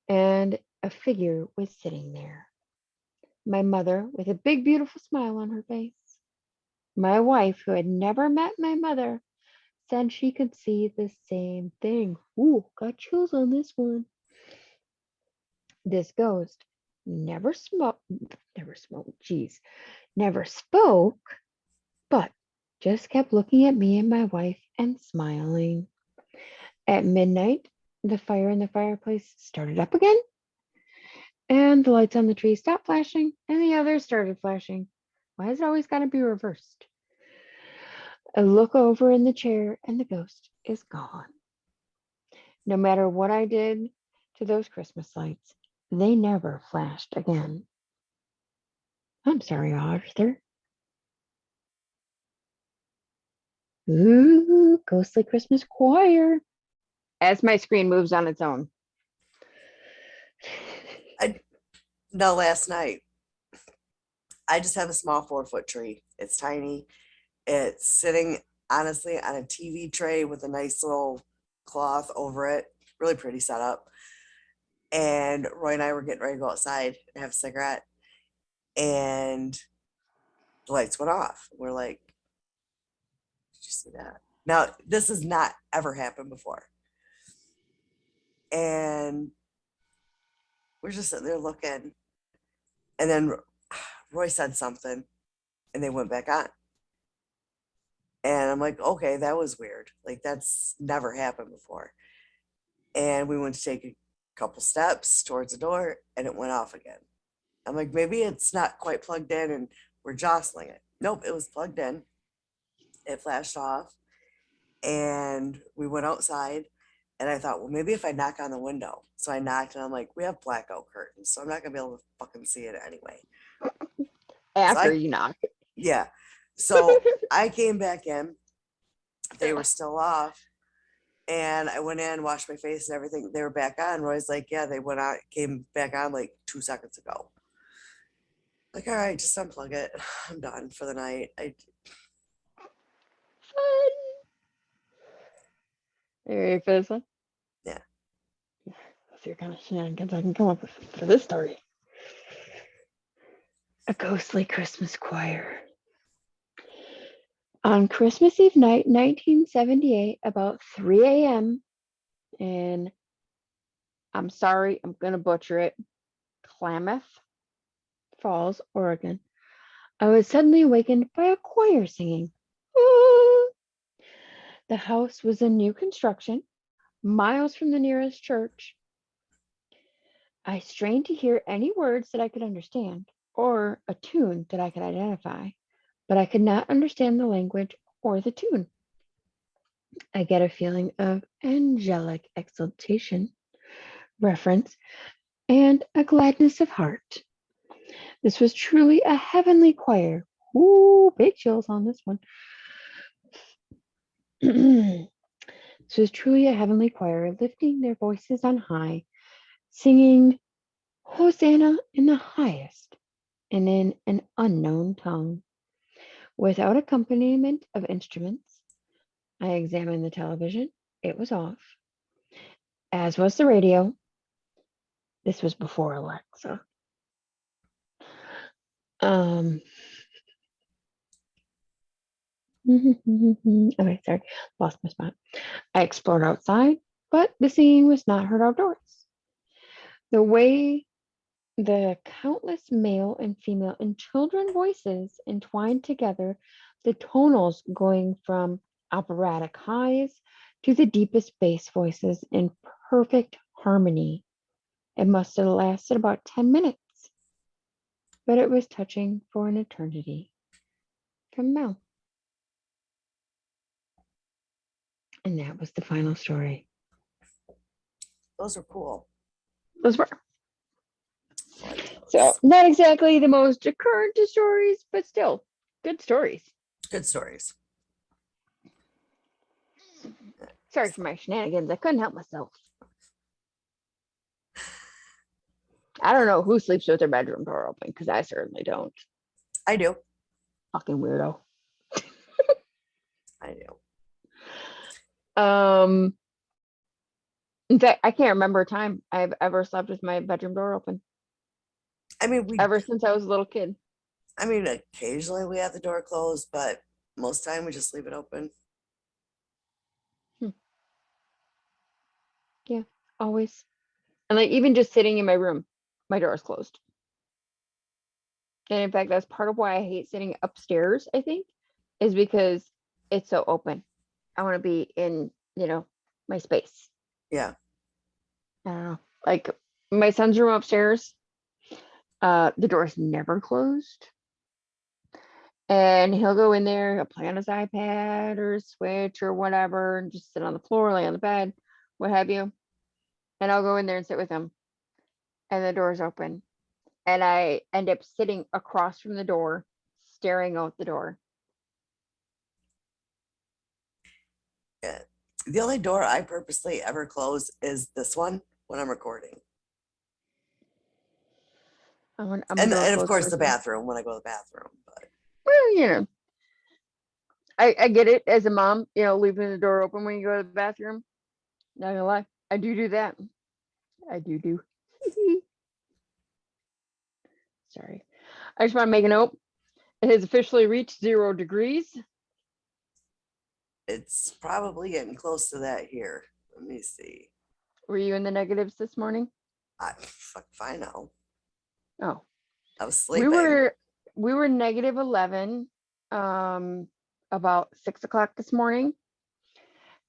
and a figure was sitting there. My mother, with a big, beautiful smile on her face. My wife, who had never met my mother, said she could see the same thing. Ooh, got chills on this one. This ghost never never spoke, but just kept looking at me and my wife and smiling. At midnight, the fire in the fireplace started up again, and the lights on the tree stopped flashing, and the others started flashing. Why has it always got to be reversed? I look over in the chair, and the ghost is gone. No matter what I did to those Christmas lights, they never flashed again. I'm sorry, Arthur. Ooh, ghostly Christmas choir. As my screen moves on its own. No, last night, I just have a small 4-foot tree. It's tiny. It's sitting honestly on a TV tray with a nice little cloth over it. Really pretty setup. And Roy and I were getting ready to go outside and have a cigarette. And the lights went off. We're like, did you see that? Now, this has not ever happened before. And we're just sitting there looking. And then Roy said something and they went back on. And I'm like, okay, that was weird. Like, that's never happened before. And we went to take a couple steps towards the door and it went off again. I'm like, maybe it's not quite plugged in and we're jostling it. Nope, it was plugged in. It flashed off and we went outside And I thought, well, maybe if I knock on the window. So I knocked and I'm like, we have blackout curtains, so I'm not gonna be able to fucking see it anyway. So After you knock. yeah. So I came back in. They were still off. And I went in, washed my face and everything. They were back on. Roy's like, yeah, they went out, came back on like 2 seconds ago. Like, all right, just unplug it. I'm done for the night. Fun. Are you ready for this one? Yeah. Let's see what kind of shenanigans I can come up with for this story. A ghostly Christmas choir. On Christmas Eve night, 1978, about 3 a.m., in, I'm sorry, I'm going to butcher it, Klamath Falls, Oregon, I was suddenly awakened by a choir singing. "Ooh." The house was in new construction, miles from the nearest church. I strained to hear any words that I could understand or a tune that I could identify, but I could not understand the language or the tune. I get a feeling of angelic exultation, reverence, and a gladness of heart. This was truly a heavenly choir. Ooh, big chills on this one. This was truly a heavenly choir, lifting their voices on high, singing Hosanna in the highest, and in an unknown tongue. Without accompaniment of instruments, I examined the television. It was off, as was the radio. This was before Alexa. Um, okay, sorry, lost my spot. I explored outside, but the singing was not heard outdoors. The way the countless male and female and children voices entwined together, the tonals going from operatic highs to the deepest bass voices in perfect harmony. It must have lasted about 10 minutes, but it was touching for an eternity. From Mel. And that was the final story. Those are cool. Those were. Like So, those. not exactly the most current of stories, but still good stories. Good stories. Sorry for my shenanigans. I couldn't help myself. I don't know who sleeps with their bedroom door open, because I certainly don't. I do. Fucking weirdo. I do. In fact, I can't remember a time I've ever slept with my bedroom door open. I mean, Ever since I was a little kid. occasionally we have the door closed, but most time we just leave it open. Yeah, always. And like even just sitting in my room, my door is closed. And in fact, that's part of why I hate sitting upstairs, I think, is because it's so open. I want to be in, my space. Yeah. I don't know. Like my son's room upstairs, the door's never closed. And he'll go in there, he'll play on his iPad or his Switch or whatever, and just sit on the floor, lay on the bed, what have you. And I'll go in there and sit with him. And the door's open. And I end up sitting across from the door, staring out the door. Yeah. The only door I purposely ever close is this one when I'm recording. I'm And of course the bathroom when I go to the bathroom. But well, I get it as a mom, leaving the door open when you go to the bathroom. Not gonna lie, I do that. I do. Sorry. I just want to make a note. It has officially reached 0 degrees. it's probably getting close to that here. Let me see. Were you in the negatives this morning? Fuck if I know. Oh, I was sleeping. We were negative 11 about 6 o'clock this morning.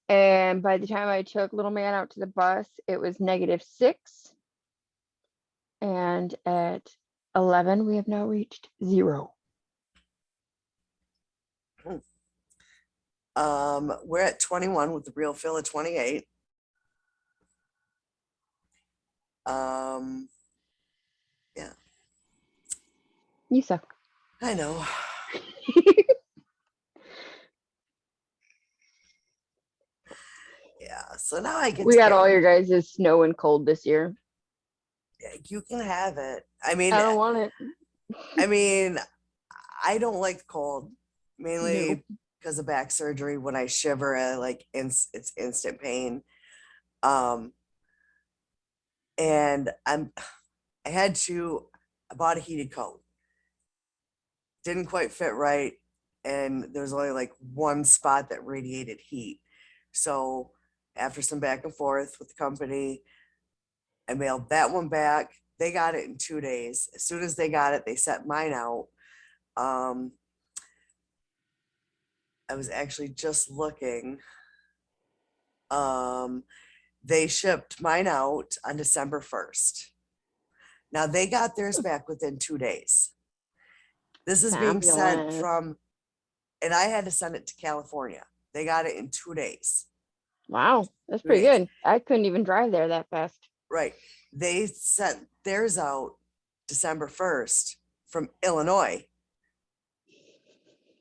And by the time I took little man out to the bus, it was -6. And at 11, we have now reached 0. We're at 21 with the real feel of 28. Um, yeah, You suck. I know. Yeah, so now I get We to got get, all your guys' snow and cold this year. you can have it. I don't want it. I mean, I don't like the cold, Nope. mainly because of back surgery. When I shiver, it's instant pain. Um, and I had to, I bought a heated coat. Didn't quite fit right, and there was only like one spot that radiated heat. So after some back and forth with the company, I mailed that one back. They got it in 2 days. As soon as they got it, they sent mine out. Um, I was actually just looking. Um, they shipped mine out on December 1st. Now they got theirs back within 2 days. This is being sent Fabulous. from, and I had to send it to California. They got it in 2 days. Wow, that's Two pretty days. good. I couldn't even drive there that fast. Right. They sent theirs out December 1st from Illinois,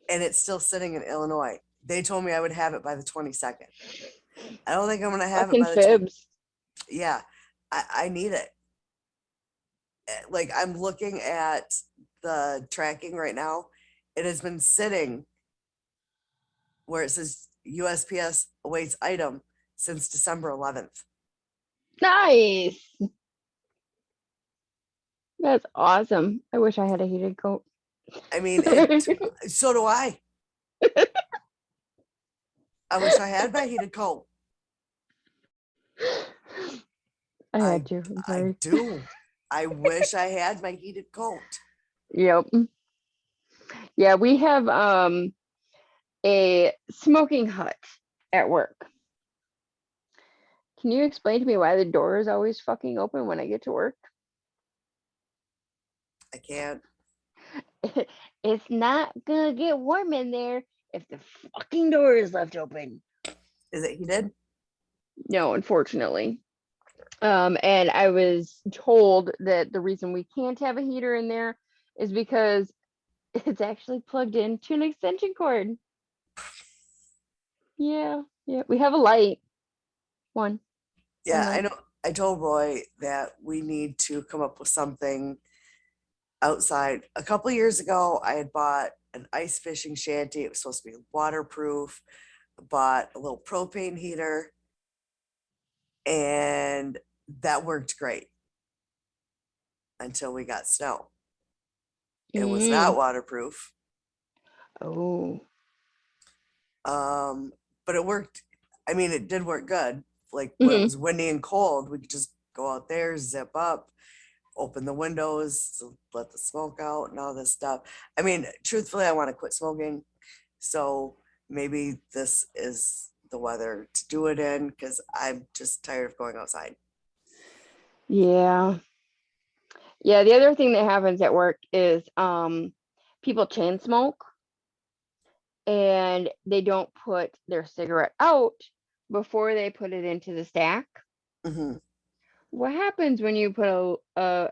and it's still sitting in Illinois. They told me I would have it by the 22nd. I don't think I'm going to have it Fucking by the 20th. fibs. Yeah, I need it. Like, I'm looking at the tracking right now. It has been sitting where it says USPS awaits item since December 11th. Nice. That's awesome. I wish I had a heated coat. I mean, so do I. I wish I had my heated coat. I I had to. I'm I sorry. do. I wish I had my heated coat. Yep. Yeah, we have a smoking hut at work. Can you explain to me why the door is always fucking open when I get to work? I can't. It's not gonna get warm in there if the fucking door is left open. Is it heated? No, unfortunately. And I was told that the reason we can't have a heater in there is because it's actually plugged into an extension cord. Yeah, yeah. We have a light. One Yeah, I light. know. I told Roy that we need to come up with something outside. A couple years ago, I had bought an ice fishing shanty. It was supposed to be waterproof. Bought a little propane heater, and that worked great until we got snow. It was not Mm. waterproof, Oh. but it worked. I mean, it did work good. Like when it Hmm. was windy and cold, we could just go out there, zip up, open the windows to let the smoke out and all this stuff. I mean, truthfully, I want to quit smoking. So maybe this is the weather to do it in because I'm just tired of going outside. Yeah. Yeah, the other thing that happens at work is people chain smoke and they don't put their cigarette out before they put it into the stack. Hmm. What happens when you put a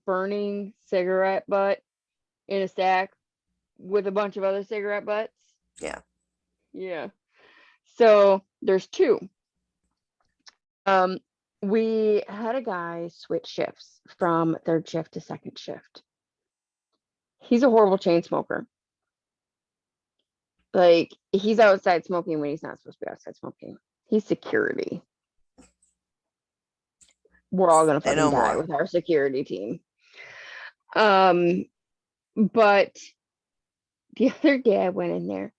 burning cigarette butt in a stack with a bunch of other cigarette butts? Yeah. Yeah. So there's two. Um, we had a guy switch shifts from third shift to second shift. He's a horrible chain smoker. Like he's outside smoking when he's not supposed to be outside smoking. He's security. We're all gonna Say fucking no die more. with our security team. Um, but the other day I went in there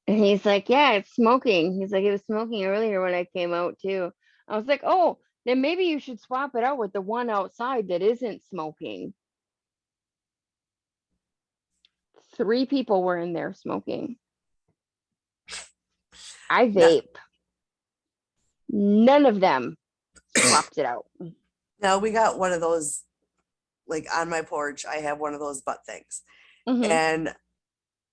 and he's like, "Yeah, it's smoking." He's like, "It was smoking earlier when I came out too." I was like, "Oh, then maybe you should swap it out with the one outside that isn't smoking." 3 people were in there smoking. I Now, vape. None of them swapped it out. now we got one of those, like on my porch, I have one of those butt things. Hmm. And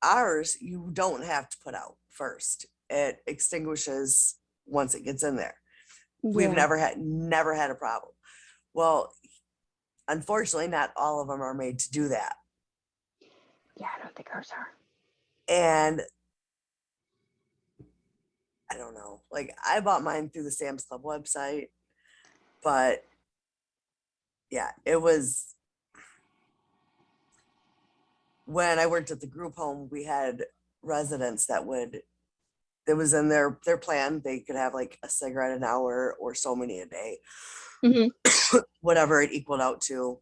ours, you don't have to put out first. It extinguishes once it gets in there. We've Yeah. never had a problem. Well, unfortunately, not all of them are made to do that. Yeah, I don't think ours are. And I don't know. Like I bought mine through the Sam's Club website, but yeah, it was when I worked at the group home, we had residents that would it was in their plan. They could have like a cigarette an hour or so many a day, Mhm. whatever it equaled out to,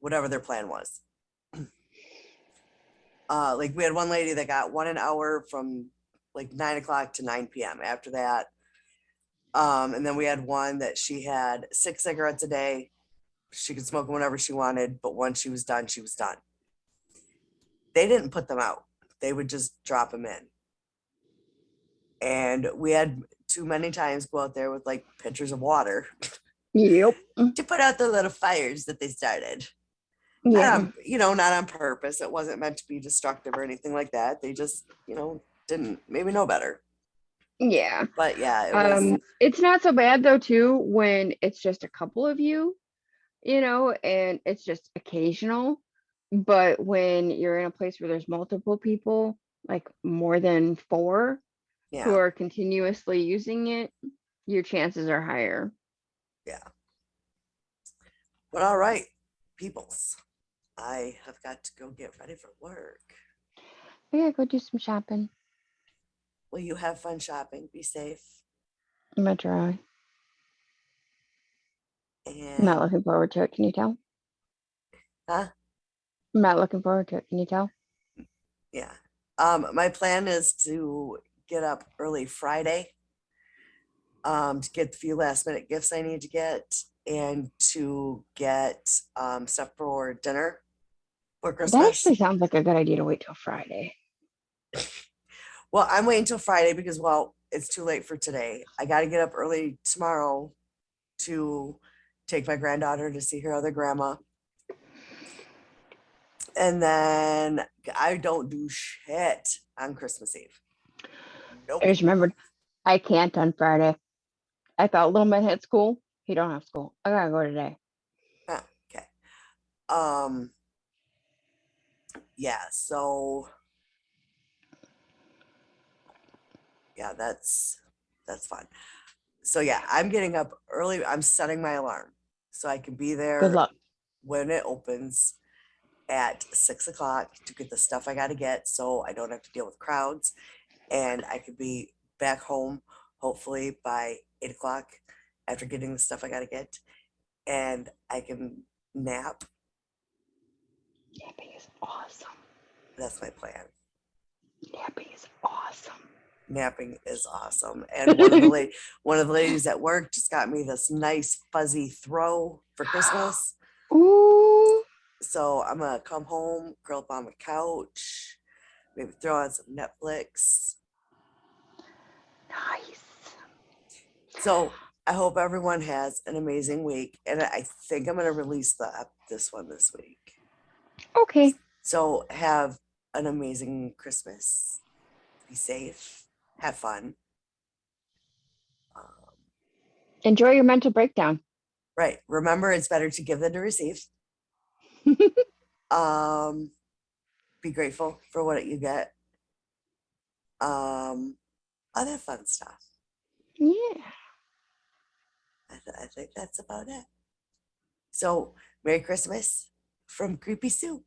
whatever their plan was. Like we had one lady that got one an hour from like 9 o'clock to 9 p.m. After that, and then we had one that she had 6 cigarettes a day. She could smoke them whenever she wanted, but once she was done, she was done. They didn't put them out. They would just drop them in. And we had too many times go out there with like pitchers of water Yep. to put out the little fires that they started. Yeah. Not on purpose. It wasn't meant to be destructive or anything like that. They just, didn't maybe know better. Yeah. But yeah, it was, It's not so bad though too when it's just a couple of you, and it's just occasional. But when you're in a place where there's multiple people, like more than 4 who yeah, are continuously using it, your chances are higher. yeah. But all right, peoples, I have got to go get ready for work. I gotta go do some shopping. Will you have fun shopping? Be safe. I'm gonna try. I'm not And, looking forward to it. Can you tell? huh? I'm not looking forward to it. Can you tell? Yeah. My plan is to get up early Friday, to get the few last minute gifts I need to get and to get stuff for dinner for That Christmas. actually sounds like a good idea to wait till Friday. Well, I'm waiting till Friday because, well, it's too late for today. I got to get up early tomorrow to take my granddaughter to see her other grandma. And then I don't do shit on Christmas Eve. I Nope. just remembered I can't on Friday. I thought little man had school. He don't have school. I gotta go today. Okay. Um, yeah, so yeah, that's fun. So yeah, I'm getting up early. I'm setting my alarm so I can be Good there luck. when it opens at 6 o'clock to get the stuff I got to get so I don't have to deal with crowds. And I could be back home hopefully by 8 o'clock after getting the stuff I got to get. And I can nap. Napping is awesome. That's my plan. Napping is awesome. Napping is awesome. And one of the ladies at work just got me this nice fuzzy throw for Christmas. Ooh, So I'm gonna come home, curl up on the couch, maybe throw on some Netflix. nice. So I hope everyone has an amazing week, and I think I'm gonna release this one this week. Okay. So have an amazing Christmas. Be safe. Have fun. Um, Enjoy your mental breakdown. right. Remember, it's better to give than to receive. Um, be grateful for what you get. Um, Other fun stuff. Yeah. I think that's about it. So, Merry Christmas from Creepy Sue.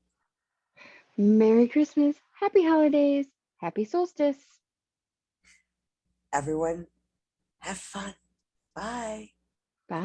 Merry Christmas. Happy holidays. Happy solstice. Everyone, have fun. Bye. Bye.